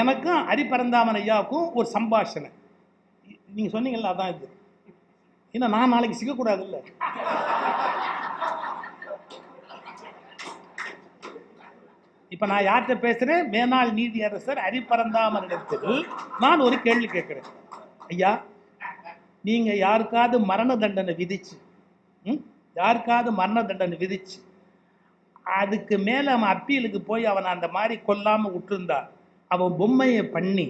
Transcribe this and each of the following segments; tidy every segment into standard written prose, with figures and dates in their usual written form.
எனக்கும் ஹரிபரந்தாமன் ஐயாவுக்கும் ஒரு சம்பாஷணை. நீங்க சொன்னீங்கல்ல, அதான் இது. ஏன்னா நான் நாளைக்கு சிக்கக்கூடாது இல்லை. இப்ப நான் யார்கிட்ட பேசுறேன்? மேனாள் நீதியரசர் ஹரிபரந்தாமனிடத்தில் நான் ஒரு கேள்வி கேட்கிறேன். ஐயா, நீங்க யாருக்காவது மரண தண்டனை விதிச்சு அதுக்கு மேல அவன் அப்பீலுக்கு போய் அவன் அந்த மாதிரி கொல்லாம விட்டுருந்தா, அவன் பொம்மையை பண்ணி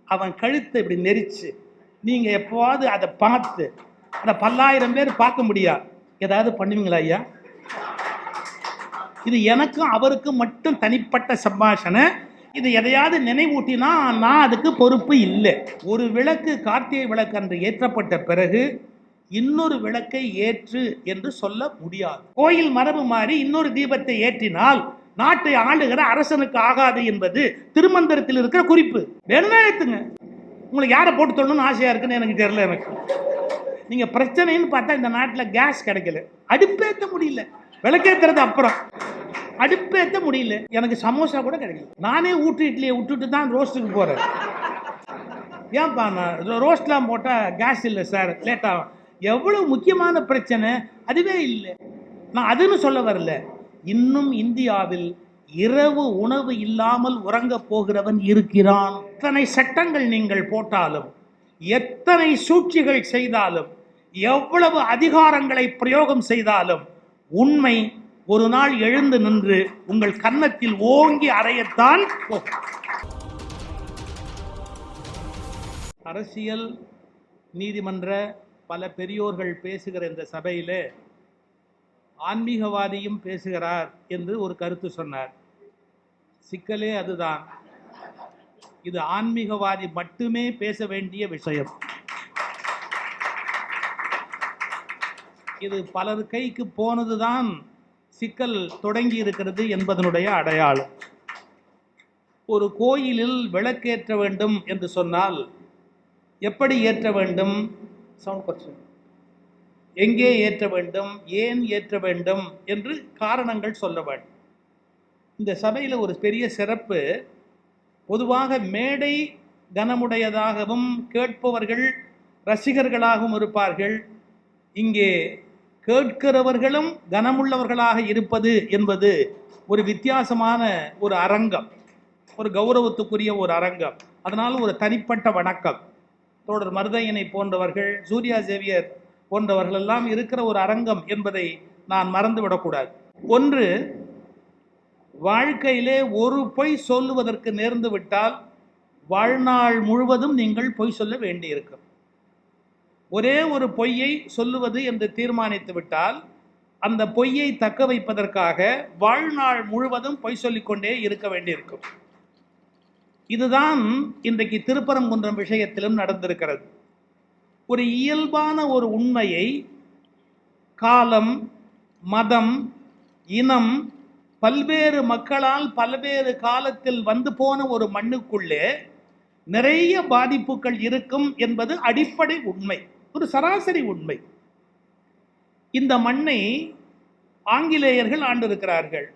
அவன் கழுத்தை இப்படி நெரிச்சு நீங்க எப்போவாது அதை பார்த்து அதை 10,000 பேர் பார்க்க முடியாது, ஏதாவது பண்ணுவீங்களா ஐயா? இது எனக்கும் அவருக்கும் மட்டும் தனிப்பட்ட சம்பாஷணை. இது எதையாவது நினைவூட்டினா நான் அதுக்கு பொறுப்பு இல்லை. ஒரு விளக்கு கார்த்திகை விளக்கு அன்று ஏற்றப்பட்ட பிறகு இன்னொரு விளக்கை ஏற்று என்று சொல்ல முடியாது. கோயில் மரபு மாறி இன்னொரு தீபத்தை ஏற்றினால் நாட்டை ஆளுகிற அரசனுக்கு ஆகாது என்பது திருமந்திரத்தில் இருக்கிற குறிப்பு. வேணும்னா ஏத்துங்க. உங்களுக்கு யாரை போட்டு சொல்லணும்னு ஆசையா இருக்குன்னு எனக்கு தெரியல. எனக்கு நீங்க பிரச்சனைன்னு பார்த்தா இந்த நாட்டில் கேஸ் கிடைக்கல, அடுப்பேற்ற முடியல, விளக்கேற்றுறது அப்புறம் அடுப்பேற்ற முடியல, எனக்கு சமோசா கூட கிடைக்கல. நானே ஊட்டு இட்லியை விட்டுட்டு தான் ரோஸ்ட்டுக்கு போறேன். ஏன்பா நான் ரோஸ்ட்லாம் போட்டால் கேஸ் இல்லை சார், லேட் ஆகும். எவ்வளவு முக்கியமான பிரச்சனை, அதுவே இல்லை. நான் அதுன்னு சொல்ல வரல. இன்னும் இந்தியாவில் இரவு உணவு இல்லாமல் உறங்க போகிறவன் இருக்கிறான். எத்தனை சட்டங்கள் நீங்கள் போட்டாலும், எத்தனை சூழ்ச்சிகள் செய்தாலும், எவ்வளவு அதிகாரங்களை பிரயோகம் செய்தாலும், உண்மை ஒரு நாள் எழுந்து நின்று உங்கள் கன்னத்தில் ஓங்கி அறையத்தான் போகும். அரசியல் நீதிமன்ற பல பெரியோர்கள் பேசுகிற இந்த சபையிலே ஆன்மீகவாதியும் பேசுகிறார் என்று ஒரு கருத்து சொன்னார். சிக்கலே அதுதான். இது ஆன்மீகவாதி மட்டுமே பேச வேண்டிய விஷயம். இது பலர் கைக்கு போனதுதான் சிக்கல் தொடங்கி இருக்கிறது என்பதனுடைய அடையாளம். ஒரு கோயிலில் விளக்கேற்ற வேண்டும் என்று சொன்னால் எப்படி ஏற்ற வேண்டும், எங்கே ஏற்ற வேண்டும், ஏன் ஏற்ற வேண்டும் என்று காரணங்கள் சொல்ல வேண்டும். இந்த சபையில் ஒரு பெரிய சிறப்பு, பொதுவாக மேடை கனமுடையதாகவும் கேட்பவர்கள் ரசிகர்களாகவும் இருப்பார்கள். இங்கே கேட்கிறவர்களும் கனமுள்ளவர்களாக இருப்பது என்பது ஒரு வித்தியாசமான ஒரு அரங்கம், ஒரு கௌரவத்துக்குரிய ஒரு அரங்கம். அதனால் ஒரு தனிப்பட்ட வணக்கம். தோழர் மருதையனை போன்றவர்கள், சூர்யா சேவியர் போன்றவர்கள் எல்லாம் இருக்கிற ஒரு அரங்கம் என்பதை நான் மறந்துவிடக்கூடாது. ஒன்று, வாழ்க்கையிலே ஒரு பொய் சொல்லுவதற்கு நேர்ந்து விட்டால் வாழ்நாள் முழுவதும் நீங்கள் பொய் சொல்ல வேண்டியிருக்கும். ஒரே ஒரு பொய்யை சொல்லுவது என்று தீர்மானித்து விட்டால் அந்த பொய்யை தக்க வைப்பதற்காக வாழ்நாள் முழுவதும் பொய் சொல்லிக்கொண்டே இருக்க வேண்டியிருக்கும். இதுதான் இன்றைக்கு திருப்பரங்குன்றம் விஷயத்திலும் நடந்திருக்கிறது. ஒரு இயல்பான ஒரு உண்மையை காலம், மதம், இனம், பல்வேறு மக்களால் பல்வேறு காலத்தில் வந்து போன ஒரு மண்ணுக்குள்ளே நிறைய பாதிப்புகள் இருக்கும் என்பது அடிப்படை உண்மை, ஒரு சராசரி உண்மை. இந்த மண்ணை ஆங்கிலேயர்கள் ஆண்டிருக்கிறார்கள்,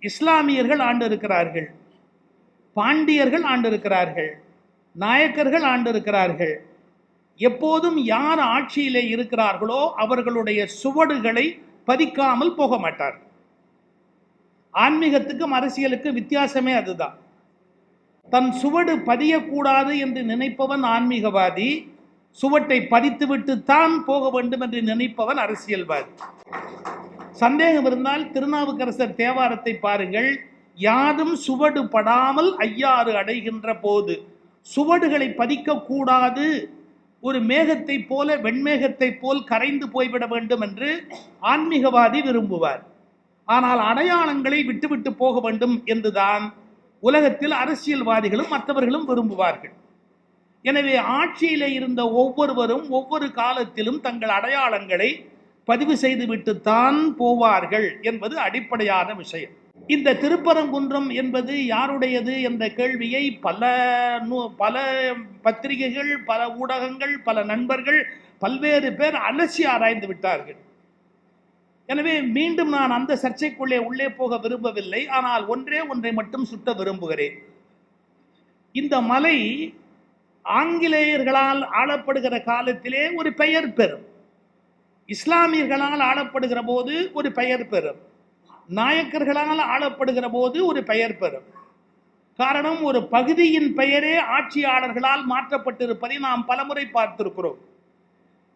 இஸ்லாமியர்கள் ஆண்டிருக்கிறார்கள், பாண்டியர்கள் ஆண்டிருக்கிறார்கள், நாயக்கர்கள் ஆண்டிருக்கிறார்கள். எப்போதும் யார் ஆட்சியிலே இருக்கிறார்களோ அவர்களுடைய சுவடுகளை பதிக்காமல் போக மாட்டார்கள். ஆன்மீகத்துக்கும் அரசியலுக்கு வித்தியாசமே அதுதான். தன் சுவடு பதியக்கூடாது என்று நினைப்பவன் ஆன்மீகவாதி, சுவட்டை பதித்துவிட்டு தான் போக வேண்டும் என்று நினைப்பவன் அரசியல்வாதி. சந்தேகம் இருந்தால் திருநாவுக்கரசர் தேவாரத்தை பாருங்கள். யாதும் சுவடு படாமல் ஐயாறு அடைகின்ற போது சுவடுகளை பதிக்கக்கூடாது, ஒரு மேகத்தை போல வெண்மேகத்தை போல் கரைந்து போய்விட வேண்டும் என்று ஆன்மீகவாதி விரும்புவார். ஆனால் அடையாளங்களை விட்டுவிட்டு போக வேண்டும் என்றுதான் உலகத்தில் அரசியல்வாதிகளும் மற்றவர்களும் விரும்புவார்கள். எனவே ஆட்சியிலே இருந்த ஒவ்வொருவரும் ஒவ்வொரு காலத்திலும் தங்கள் அடையாளங்களை பதிவு செய்துவிட்டு தான் போவார்கள் என்பது அடிப்படையான விஷயம். இந்த திருப்பரங்குன்றம் என்பது யாருடையது என்ற கேள்வியை பல பத்திரிகைகள், பல ஊடகங்கள், பல நண்பர்கள், பல்வேறு பேர் அலசி ஆராய்ந்து விட்டார்கள். எனவே மீண்டும் நான் அந்த சர்ச்சைக்குள்ளே உள்ளே போக விரும்பவில்லை. ஆனால் ஒன்றை மட்டும் சுட்ட விரும்புகிறேன். இந்த மலை ஆங்கிலேயர்களால் ஆளப்படுகிற காலத்திலே ஒரு பெயர் பெறும், இஸ்லாமியர்களால் ஆளப்படுகிற போது ஒரு பெயர் பெறும், நாயக்கர்களால் ஆளப்படுகிற போது ஒரு பெயர் பெறும். காரணம், ஒரு பகுதியின் பெயரே ஆட்சியாளர்களால் மாற்றப்பட்டிருப்பதை நாம் பலமுறை பார்த்திருக்கிறோம்.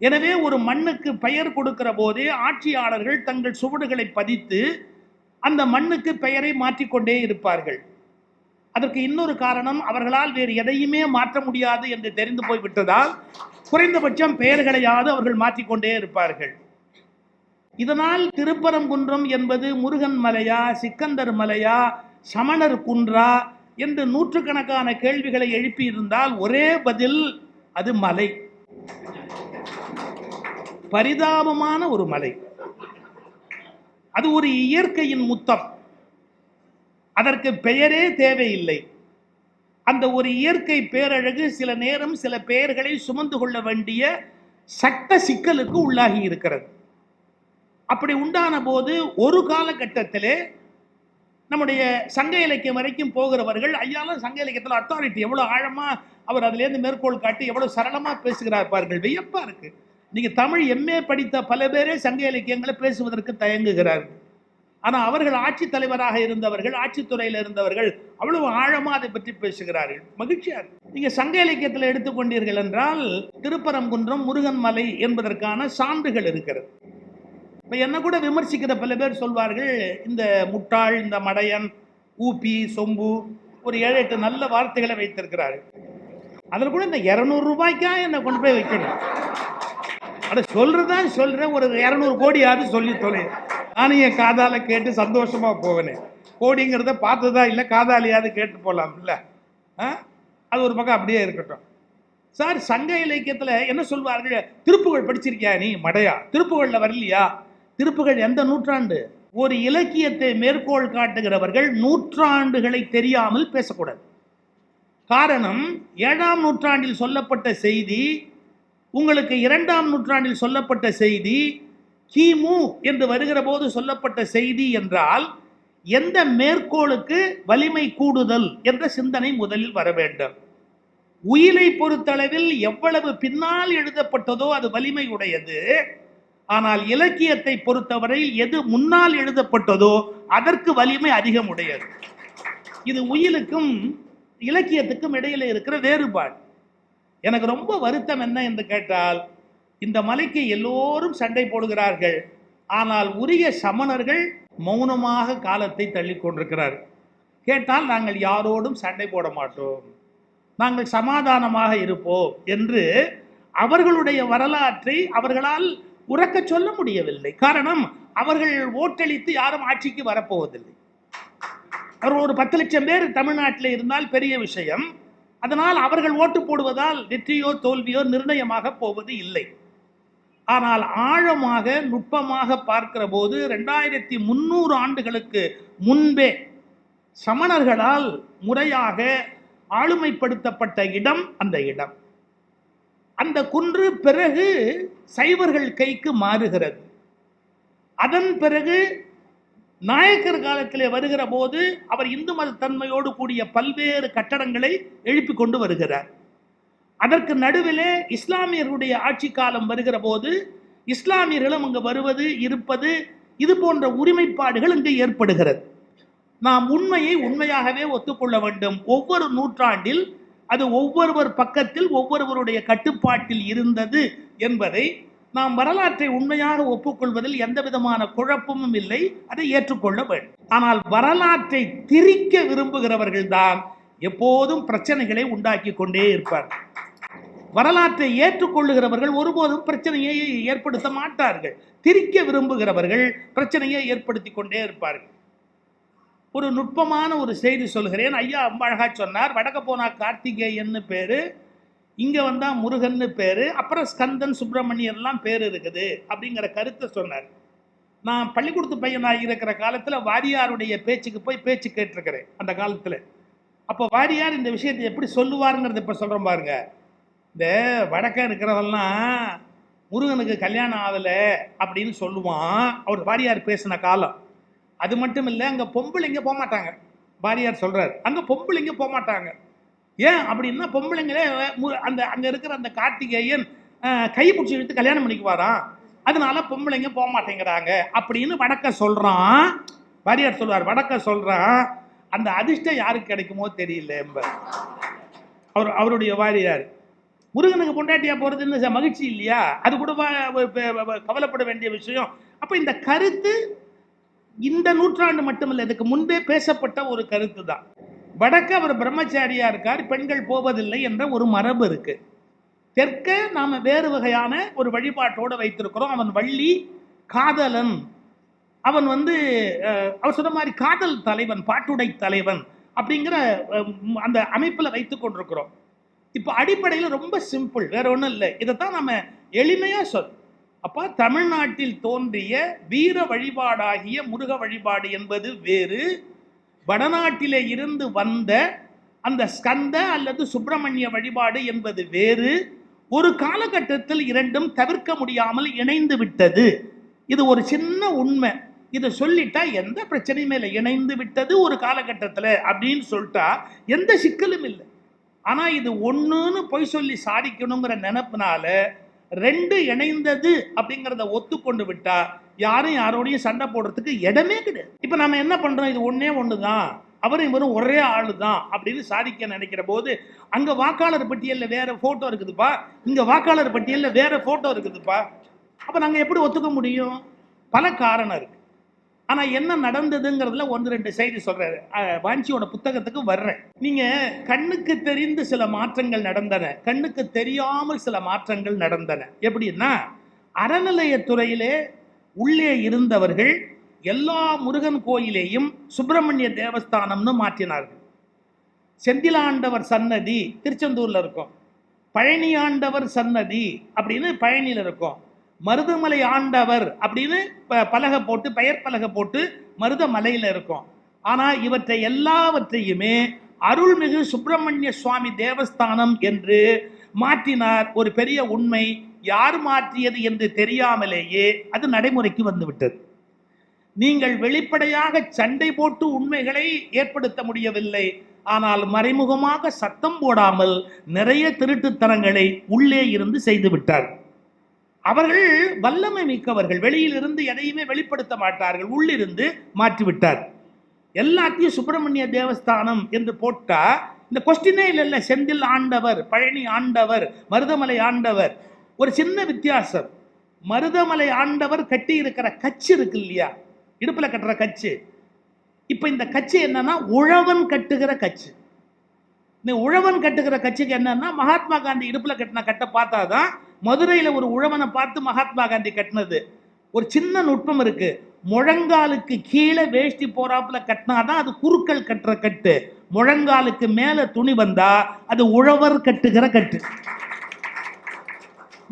எனவே ஒரு மண்ணுக்கு பெயர் கொடுக்கிற போதே ஆட்சியாளர்கள் தங்கள் சுவடுகளை பதித்து அந்த மண்ணுக்கு பெயரை மாற்றிக்கொண்டே இருப்பார்கள். அதற்கு இன்னொரு காரணம், அவர்களால் வேறு எதையுமே மாற்ற முடியாது என்று தெரிந்து போய்விட்டதால் குறைந்தபட்சம் பெயர்களையாவது அவர்கள் மாற்றிக்கொண்டே இருப்பார்கள். இதனால் திருப்பரங்குன்றம் என்பது முருகன் மலையா, சிக்கந்தர் மலையா, சமணர் குன்றா என்று நூற்றுக்கணக்கான கேள்விகளை எழுப்பியிருந்தால் ஒரே பதில், அது மலை. பரிதாபமான ஒரு மலை. அது ஒரு இயற்கையின் முத்தம். அதற்கு பெயரே தேவையில்லை. அந்த ஒரு இயற்கை பேரழகு சில நேரம் சில பெயர்களை சுமந்து கொள்ள வேண்டிய சட்ட சிக்கலுக்கு உள்ளாகி இருக்கிறது. அப்படி உண்டான போது ஒரு காலகட்டத்திலே நம்முடைய சங்க இலக்கியம் வரைக்கும் போகிறவர்கள், ஐயாலும் சங்க இலக்கியத்தில் அத்தாரிட்டி எவ்வளோ ஆழமா அவர் அதுலேருந்து மேற்கோள் காட்டி எவ்வளவு சரளமா பேசுகிறார் பாருங்கள், வியப்பா இருக்கு. நீங்க தமிழ் எம்ஏ படித்த பல பேரே சங்க இலக்கியங்களை பேசுவதற்கு தயங்குகிறார்கள். ஆனால் அவர்கள் ஆட்சி தலைவராக இருந்தவர்கள், ஆட்சித்துறையில் இருந்தவர்கள் அவ்வளவு ஆழமா அதை பற்றி பேசுகிறார்கள். மகிழ்ச்சியா இருக்கு. நீங்க சங்க இலக்கியத்தில் எடுத்துக்கொண்டீர்கள் என்றால் திருப்பரங்குன்றம் முருகன் மலை என்பதற்கான சான்றுகள் இருக்கிறது. இப்ப என்ன கூட விமர்சிக்கிற பல பேர் சொல்வார்கள், இந்த முட்டாள், இந்த மடையன், ஊப்பி, சொம்பு, ஒரு 7-8 நல்ல வார்த்தைகளை வைத்திருக்கிறார்கள். அதில் கூட இந்த 200 ரூபாய்க்கா என்னை கொண்டு போய் வைக்கணும்? அதை சொல்றதான் சொல்றேன், ஒரு 200 கோடியாவது சொல்லி தொலை, நானும் என் காதால கேட்டு சந்தோஷமா போவேனே. கோடிங்கிறத பார்த்ததா இல்லை, காதாலியாவது கேட்டு போகலாம் இல்லை? அது ஒரு பக்கம் அப்படியே இருக்கட்டும். சார், சங்க இலக்கியத்தில் என்ன சொல்வார்கள்? திருப்புகழ் படிச்சிருக்கியா நீ மடையா? திருப்புகழில் வரலையா? திருப்புகழ் எந்த நூற்றாண்டு? ஒரு இலக்கியத்தை மேற்கோள் காட்டுகிறவர்கள் நூற்றாண்டுகளை தெரியாமல் பேசக்கூடாது. காரணம், 7ஆம் நூற்றாண்டில் சொல்லப்பட்ட செய்தி உங்களுக்கு 2ஆம் நூற்றாண்டில் சொல்லப்பட்ட செய்தி, கிமு என்று வருகிற போது சொல்லப்பட்ட செய்தி என்றால் எந்த மேற்கோளுக்கு வலிமை கூடுதல் என்ற சிந்தனை முதலில் வர வேண்டும். உயிரை பொறுத்தளவில் எவ்வளவு பின்னால் எழுதப்பட்டதோ அது வலிமை உடையது. ஆனால் இலக்கியத்தை பொறுத்தவரை எது முன்னால் எழுதப்பட்டதோ அதற்கு வலிமை அதிகம் உடையது. இது உயிலுக்கும் இலக்கியத்துக்கும் இடையில இருக்கிற வேறுபாடு. எனக்கு ரொம்ப வருத்தம் என்ன என்று கேட்டால், இந்த மலைக்கு எல்லோரும் சண்டை போடுகிறார்கள், ஆனால் உரிய சமணர்கள் மௌனமாக காலத்தை தள்ளி கொண்டிருக்கிறார்கள். கேட்டால் நாங்கள் யாரோடும் சண்டை போட மாட்டோம், நாங்கள் சமாதானமாக இருப்போம் என்று அவர்களுடைய வரலாற்றை அவர்களால் உறக்க சொல்ல முடியவில்லை. காரணம், அவர்கள் ஓட்டளித்து யாரும் ஆட்சிக்கு வரப்போவதில்லை. அவர்கள் ஒரு 10 லட்சம் பேர் தமிழ்நாட்டில் இருந்தால் பெரிய விஷயம். அதனால் அவர்கள் ஓட்டு போடுவதால் வெற்றியோ தோல்வியோ நிர்ணயமாக போவது இல்லை. ஆனால் ஆழமாக நுட்பமாக பார்க்கிற போது 2300 ஆண்டுகளுக்கு முன்பே சமணர்களால் முறையாக ஆளுமைப்படுத்தப்பட்ட இடம் அந்த இடம். அந்த குன்று பிறகு சைவர்கள் கைக்கு மாறுகிறது. அதன் பிறகு நாயக்கர் காலத்திலே வருகிற போது அவர் இந்து மத தன்மையோடு கூடிய பல்வேறு கட்டடங்களை எழுப்பி கொண்டு வருகிறார். அதற்கு நடுவிலே இஸ்லாமியர்களுடைய ஆட்சி காலம் வருகிற போது இஸ்லாமியர்களும் அங்கு வருவது, இருப்பது, இது போன்ற உரிமைப்பாடுகள் இங்கு ஏற்படுகிறது. நாம் உண்மையை உண்மையாகவே ஒத்துக்கொள்ள வேண்டும். ஒவ்வொரு நூற்றாண்டில் அது ஒவ்வொருவர் பக்கத்தில் ஒவ்வொருவருடைய கட்டுப்பாட்டில் இருந்தது என்பதை நாம் வரலாற்றை உண்மையாக ஒப்புக்கொள்வதில் எந்த விதமான குழப்பமும் இல்லை, அதை ஏற்றுக்கொள்ள வேண்டும். ஆனால் வரலாற்றை திரிக்க விரும்புகிறவர்கள் தான் எப்போதும் பிரச்சனைகளை உண்டாக்கி கொண்டே இருப்பார்கள். வரலாற்றை ஏற்றுக்கொள்ளுகிறவர்கள் ஒருபோதும் பிரச்சனையை ஏற்படுத்த மாட்டார்கள். திரிக்க விரும்புகிறவர்கள் பிரச்சனையை ஏற்படுத்தி கொண்டே இருப்பார்கள். ஒரு நுட்பமான ஒரு செய்தி சொல்கிறேன். ஐயா ரொம்ப அழகா சொன்னார். வடக்க போனா கார்த்திகேயன்னு பேரு, இங்க வந்தா முருகன்னு பேரு, அப்புறம் ஸ்கந்தன், சுப்பிரமணியன் எல்லாம் பேர் இருக்குது அப்படிங்கிற கருத்தை சொன்னார். நான் பள்ளிக்கூடத்து பையனாக இருக்கிற காலத்துல வாரியாருடைய பேச்சுக்கு போய் பேச்சு கேட்டிருக்கிறேன் அந்த காலத்துல. அப்போ வாரியார் இந்த விஷயத்தை எப்படி சொல்லுவாருங்கிறத இப்ப சொல்றேன் பாருங்க. இந்த வடக்க இருக்கிறவெல்லாம் முருகனுக்கு கல்யாணம் ஆகலை அப்படின்னு சொல்லுவான் அவர் வாரியார் பேசின காலம். அது மட்டும் இல்லை, அங்கே பொம்பளைங்க போக மாட்டாங்க. வாரியார் சொல்றாரு, அங்கே பொம்பளைங்க போக மாட்டாங்க. ஏன் அப்படின்னா பொம்பளைங்களே அந்த அங்க இருக்கிற அந்த கார்த்திகேயன் கை பிடிச்சி இழுத்து கல்யாணம் பண்ணிக்குவாராம், அதனால பொம்பளைங்க போக மாட்டேங்கிறாங்க அப்படின்னு வடக்க சொல்றான். வாரியார் சொல்வார், வடக்க சொல்றான். அந்த அதிர்ஷ்டம் யாருக்கு கிடைக்குமோ தெரியல என்பர் அவருடைய வாரியார். முருகனுக்கு பொண்டாட்டியா போறதுன்னு மகிழ்ச்சி இல்லையா? அது கூட கவலைப்பட வேண்டிய விஷயம். அப்ப இந்த கருத்து இந்த நூற்றாண்டு மட்டுமல்ல, இதுக்கு முன்பே பேசப்பட்ட ஒரு கருத்து தான். வடக்க அவர் பிரம்மச்சாரியா இருக்கார், பெண்கள் போவதில்லை என்ற ஒரு மரபு இருக்கு. தெற்க நாம வேறு வகையான ஒரு வழிபாட்டோடு வைத்திருக்கிறோம். அவன் வள்ளி காதலன், அவன் அவர் சொன்ன மாதிரி காதல் தலைவன், பாட்டுடை தலைவன் அப்படிங்கிற அந்த அமைப்பில் வைத்துக் கொண்டிருக்கிறோம். இப்போ அடிப்படையில் ரொம்ப சிம்பிள், வேற ஒன்றும் இல்லை. இதைத்தான் நம்ம எளிமையாக அப்போ தமிழ்நாட்டில் தோன்றிய வீர வழிபாடாகிய முருக வழிபாடு என்பது வேறு, வடநாட்டிலே இருந்து வந்த அந்த ஸ்கந்த அல்லது சுப்பிரமணிய வழிபாடு என்பது வேறு. ஒரு காலகட்டத்தில் இரண்டும் தவிர்க்க முடியாமல் இணைந்து விட்டது. இது ஒரு சின்ன உண்மை. இதை சொல்லிட்டா எந்த பிரச்சனையுமே இல்லை. இணைந்து விட்டது ஒரு காலகட்டத்தில் அப்படின்னு சொல்லிட்டா எந்த சிக்கலும் இல்லை. ஆனா இது ஒண்ணுன்னு பொய் சொல்லி சாதிக்கணுங்கிற நினைப்புனால ரெண்டு இணைந்தது அப்படிங்கிறத ஒத்துக்கொண்டு விட்டா யாரும் யாரோடையும் சண்டை போடுறதுக்கு இடமே கிடையாது. இப்ப நம்ம என்ன பண்றோம், இது ஒன்னே ஒண்ணுதான், அவரும் இவரும் ஒரே ஆளு தான் அப்படின்னு சாதிக்க நினைக்கிற போது அங்க வாக்காளர் பட்டியல்ல வேற போட்டோ இருக்குதுப்பா, இங்க வாக்காளர் பட்டியல்ல வேற போட்டோ இருக்குதுப்பா. அப்ப நாங்க எப்படி ஒத்துக்க முடியும்? பல காரணம் இருக்கு. ஆனா என்ன நடந்ததுங்கிறதுல ஒன்று ரெண்டு செய்தி சொல்றாரு. வாஞ்சியோட புத்தகத்துக்கு வர்றேன். நீங்க கண்ணுக்கு தெரிந்து சில மாற்றங்கள் நடந்தன, கண்ணுக்கு தெரியாமல் சில மாற்றங்கள் நடந்தன. எப்படின்னா, அறநிலையத்துறையிலே உள்ளே இருந்தவர்கள் எல்லா முருகன் கோயிலையும் சுப்பிரமணிய தேவஸ்தானம்னு மாற்றினார்கள். செந்திலாண்டவர் சன்னதி திருச்செந்தூர்ல இருக்கும், பழனி ஆண்டவர் சன்னதி அப்படின்னு பழனியில் இருக்கும், மருதமலை ஆண்டவர் அப்படின்னு பலகை போட்டு பெயர் பலகை போட்டு மருதமலையில் இருக்கும். ஆனா இவற்றை எல்லாவற்றையுமே அருள்மிகு சுப்பிரமணிய சுவாமி தேவஸ்தானம் என்று மாற்றினார். ஒரு பெரிய உண்மை, யார் மாற்றியது என்று தெரியாமலேயே அது நடைமுறைக்கு வந்துவிட்டது. நீங்கள் வெளிப்படையாக சண்டை போட்டு உண்மைகளை ஏற்படுத்த முடியவில்லை, ஆனால் மறைமுகமாக சத்தம் போடாமல் நிறைய திருட்டுத்தனங்களை உள்ளே இருந்து செய்து விட்டார். அவர்கள் வல்லமை மிக்கவர்கள், வெளியிலிருந்து எதையுமே வெளிப்படுத்த மாட்டார்கள், உள்ளிருந்து மாற்றிவிட்டார். எல்லாத்தையும் சுப்பிரமணிய தேவஸ்தானம் என்று போட்டா இந்த கொஸ்டினே இல்லை. செந்தில் ஆண்டவர், பழனி ஆண்டவர், மருதமலை ஆண்டவர். ஒரு சின்ன வித்தியாசம், மருதமலை ஆண்டவர் கட்டி இருக்கிற கச்சு இருக்கு இல்லையா, இடுப்புல கட்டுற கச்சு. இப்ப இந்த கச்சு என்னன்னா உழவன் கட்டுகிற கச்சு. இந்த உழவன் கட்டுகிற கட்சிக்கு என்னன்னா, மகாத்மா காந்தி இடுப்புல கட்டின கட்டை பார்த்தாதான் மதுரையில ஒரு உழவனை பார்த்து மகாத்மா காந்தி கட்டினது. ஒரு சின்ன நுட்பம் இருக்கு, முழங்காலுக்கு கீழே வேஷ்டி போறாப்புல கட்டினாதான் அது குறுக்கள் கட்டுற கட்டு, முழங்காலுக்கு மேல துணி வந்தா அது உழவர் கட்டுகிற கட்டு.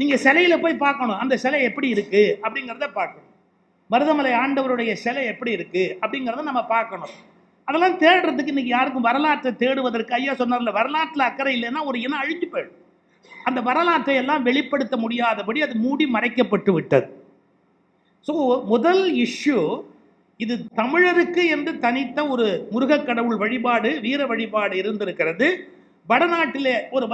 நீங்க சிலையில போய் பார்க்கணும், அந்த சிலை எப்படி இருக்கு அப்படிங்கிறத பார்க்கணும். மருதமலை ஆண்டவருடைய சிலை எப்படி இருக்கு அப்படிங்கிறத நம்ம பார்க்கணும். அதெல்லாம் தேடுறதுக்கு இன்னைக்கு யாருக்கும் வரலாற்றை தேடுவதற்கு, ஐயா சொன்னார்ல, வரலாற்றில் அக்கறை இல்லைன்னா ஒரு இனம் அழிஞ்சு போயிடும். அந்த வரலாற்றை எல்லாம் வெளிப்படுத்த முடியாதபடி அது மூடி மறைக்கப்பட்டு விட்டது. ஸோ முதல் இஷ்யூ இது, தமிழருக்கு என்று தனித்த ஒரு முருகக் கடவுள் வழிபாடு, வீர வழிபாடு இருந்திருக்கிறது. வடநாட்டிலே ஒரு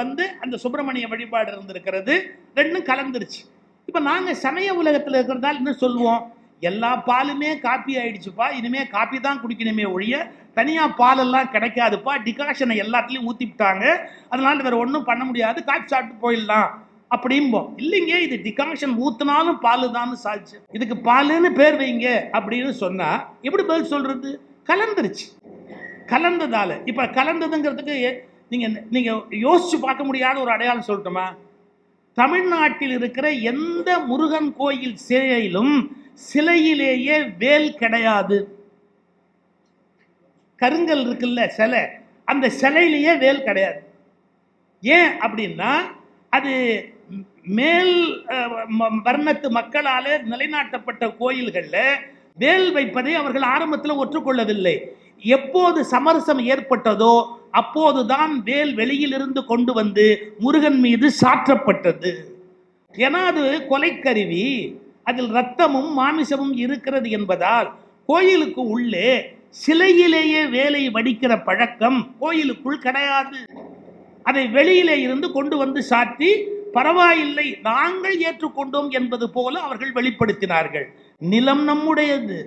அந்த சுப்பிரமணிய வழிபாடு இருந்திருக்கிறது. ரெண்டும் கலந்துருச்சு. இப்போ நாங்கள் சமய உலகத்தில் இருக்கிறதால் இன்னும் சொல்லுவோம், எல்லா பாலுமே காப்பி ஆயிடுச்சுப்பா, இனிமே காப்பி தான் குடிக்கணுமே ஒழிய தனியா பாலெல்லாம் கிடைக்காதுப்பா, டிகாஷனை எல்லாத்துலயும் ஊத்திவிட்டாங்க, அதனால வேற ஒன்றும் பண்ண முடியாது, காப்பி சாப்பிட்டு போயிடலாம் அப்படிம்போம். இல்லைங்க, இது டிகாஷன் ஊத்தினாலும் பாலு தான் சாட்சி, இதுக்கு பாலுன்னு பேர் வைங்க அப்படின்னு சொன்னா எப்படி பதில் சொல்றது? கலந்துருச்சு. கலந்ததால இப்ப கலந்ததுங்கிறதுக்கு நீங்க யோசிச்சு பார்க்க முடியாத ஒரு அடையாளம் சொல்லட்டுமா? தமிழ்நாட்டில் இருக்கிற எந்த முருகன் கோயில் சிலையிலும் சிலையிலேயே வேல் கிடையாது. கருங்கல் இருக்குல்ல சிலை, அந்த சிலையிலேயே வேல் கிடையாது. ஏன் அப்படின்னா, அது மேல் வர்ணத்து மக்களாலே நிலைநாட்டப்பட்ட கோயில்கள்ல வேல் வைப்பதை அவர்கள் ஆரம்பத்தில் ஒற்றுக்கொள்ளவில்லை. எப்போது சமரசம் ஏற்பட்டதோ அப்போதுதான் வேல் வெளியிலிருந்து கொண்டு வந்து முருகன் மீது சாற்றப்பட்டது. ஏன்னா அது கொலைக்கருவி, அதில் ரத்தமும் மாமிசமும் இருக்கிறது என்பதால் கோயிலுக்கு உள்ளே சிலையிலேயே வேலை வடிக்கிற பழக்கம் கோயிலுக்குள் கிடையாது. அதை வெளியிலே இருந்து கொண்டு வந்து சாத்தி பரவாயில்லை நாங்கள் ஏற்றுக்கொண்டோம் என்பது போல அவர்கள் வெளிப்படுத்தினார்கள். நிலம் நம்முடையது,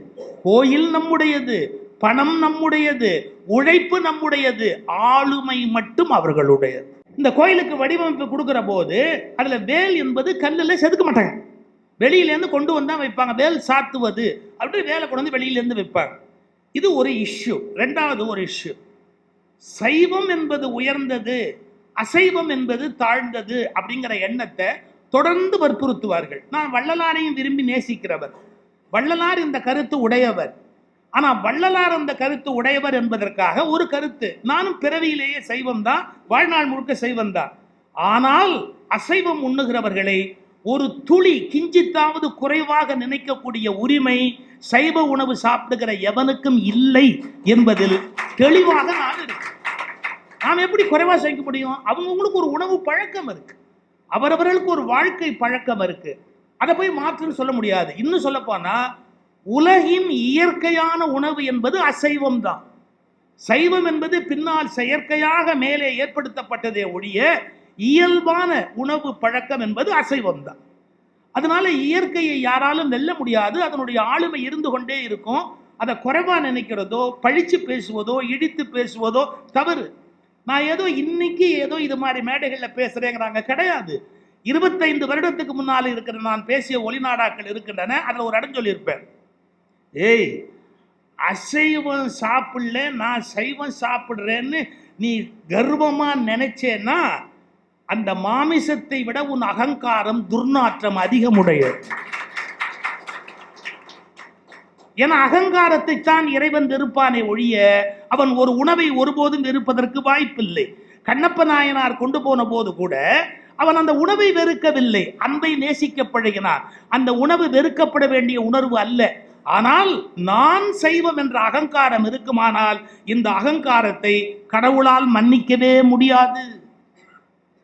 கோயில் நம்முடையது, பணம் நம்முடையது, உழைப்பு நம்முடையது, ஆளுமை மட்டும் அவர்களுடையது. இந்த கோயிலுக்கு வடிவமைப்பு கொடுக்கிற போது அதுல வேல் என்பது கல்லுல செதுக்க மாட்டாங்க, வெளியிலேருந்து கொண்டு வந்தா வைப்பாங்க. வேல் சாத்துவது அப்படி வேலை கொண்டு வந்து வெளியிலேருந்து வைப்பாங்க. இது ஒரு இஷ்யூ. ரெண்டாவது ஒரு இஷ்யூ, சைவம் என்பது உயர்ந்தது, அசைவம் என்பது தாழ்ந்தது அப்படிங்கிற எண்ணத்தை தொடர்ந்து வற்புறுத்துவார்கள். நான் வள்ளலாரையும் விரும்பி நேசிக்கிறவர், வள்ளலார் இந்த கருத்து உடையவர். ஆனா வள்ளலார் அந்த கருத்து உடையவர் என்பதற்காக ஒரு கருத்து, நானும் பிறவியிலேயே சைவம் தான், வாழ்நாள் முழுக்க சைவம் தான். ஆனால் அசைவம் உண்ணுகிறவர்களை ஒரு துளி கிஞ்சித்தாவது குறைவாக நினைக்கக்கூடிய உரிமை சைவ உணவு சாப்பிடுகிற எவனுக்கும் இல்லை என்பதில் தெளிவாக நான் இருக்கேன். நாம் எப்படி குறைவா செய்ய முடியும்? அவங்களுக்கு ஒரு உணவு பழக்கம் இருக்கு, அவரவர்களுக்கு ஒரு வாழ்க்கை பழக்கம் இருக்கு, அதை போய் மாற்றுன்னு சொல்ல முடியாது. இன்னும் சொல்ல போனா உலகின் இயற்கையான உணவு என்பது அசைவம் தான். சைவம் என்பது பின்னால் செயற்கையாக மேலே ஏற்படுத்தப்பட்டதே ஒழிய இயல்பான உணவு பழக்கம் என்பது அசைவம் தான். அதனால இயற்கையை யாராலும் வெல்ல முடியாது, அதனுடைய ஆளுமை இருந்து கொண்டே இருக்கும். அதை குறைவா நினைக்கிறதோ பழிச்சு பேசுவதோ இடித்து பேசுவதோ தவறு. நான் ஏதோ இன்னைக்கு ஏதோ இது மாதிரி மேடைகளில் பேசுறேங்கிறாங்க, கிடையாது. 25 வருடத்துக்கு முன்னால் இருக்கிற நான் பேசிய ஒளிநாடாக்கள் இருக்கின்றன, அதில் ஒரு இடம் சொல்லியிருப்பேன், ஏய் அசைவம் சாப்பிடல நான் சைவம் சாப்பிடுறேன்னு நீ கர்வமா நினைச்சேன்னா அந்த மாமிசத்தை விட உன் அகங்காரம் துர்நாற்றம் அதிகமுடைய. என அகங்காரத்தை தான் இறைவன் வெறுப்பானே ஒழிய அவன் ஒரு உணவை ஒருபோதும் வெறுப்பதற்கு வாய்ப்பில்லை. கண்ணப்ப நாயனார் கொண்டு போன போது கூட அவன் அந்த உணவை வெறுக்கவில்லை, அன்பை நேசிக்க பழகினான். அந்த உணவு வெறுக்கப்பட வேண்டிய உணர்வு அல்ல. ஆனால் நான் சைவம் என்ற அகங்காரம் இருக்குமானால் இந்த அகங்காரத்தை கடவுளால் மன்னிக்கவே முடியாது.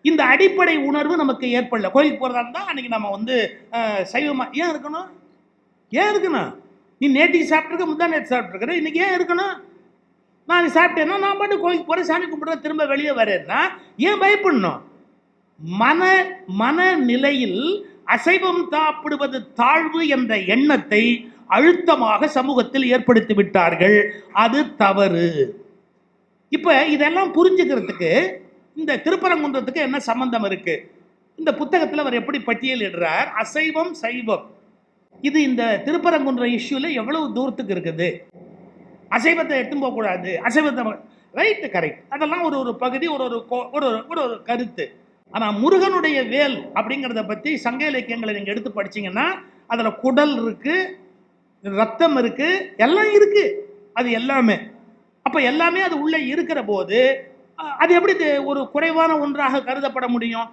இந்த அடிப்படை உணர்வு நமக்கு ஏற்படல. கோயிலுக்கு போறதா இருந்தா அன்னைக்கு நம்ம சைவமா ஏன் இருக்கணும்? ஏன் இருக்கணும்? நீ நேற்றுக்கு சாப்பிட்டுருக்க, முந்தா நேற்று சாப்பிட்டுருக்கிற, இன்னைக்கு ஏன் இருக்கணும்? நான் சாப்பிட்டேன்னா நான் பாட்டு கோயிலுக்கு போறேன், சாமி கும்பிட்றேன், திரும்ப வெளியே வரேன்னா ஏன் பயப்படணும்? மனநிலையில் அசைவம் சாப்பிடுவது தாழ்வு என்ற எண்ணத்தை அழுத்தமாக சமூகத்தில் ஏற்படுத்தி விட்டார்கள். அது தவறு. இப்ப இதெல்லாம் புரிஞ்சுக்கிறதுக்கு இந்த திருப்பரங்குன்றத்துக்கு என்ன சம்பந்தம் இருக்கு? இந்த புத்தகத்தில் அவர் எப்படி பட்டியலிடுறார்? அசைவம் சைவம் இது இந்த திருப்பரங்குன்ற இஷ்யூல எவ்வளவு தூரத்துக்கு இருக்குது. அசைவத்தை எடுத்து போக கூடாது, அசைவத்தை ரைட்டு கரெக்ட், அதெல்லாம் ஒரு ஒரு பகுதி, ஒரு ஒரு ஒரு ஒரு கருத்து. ஆனா முருகனுடைய வேல் அப்படிங்கிறத பத்தி சங்க இலக்கியங்களை நீங்க எடுத்து படிச்சீங்கன்னா அதுல குடல் இருக்கு, ரத்தம் இருக்கு, எல்லாம் இருக்கு. அது எல்லாமே அப்ப எல்லாமே அது உள்ள இருக்கிற போது அது எப்படி ஒரு குறைவான ஒன்றாக கருதப்பட முடியும்?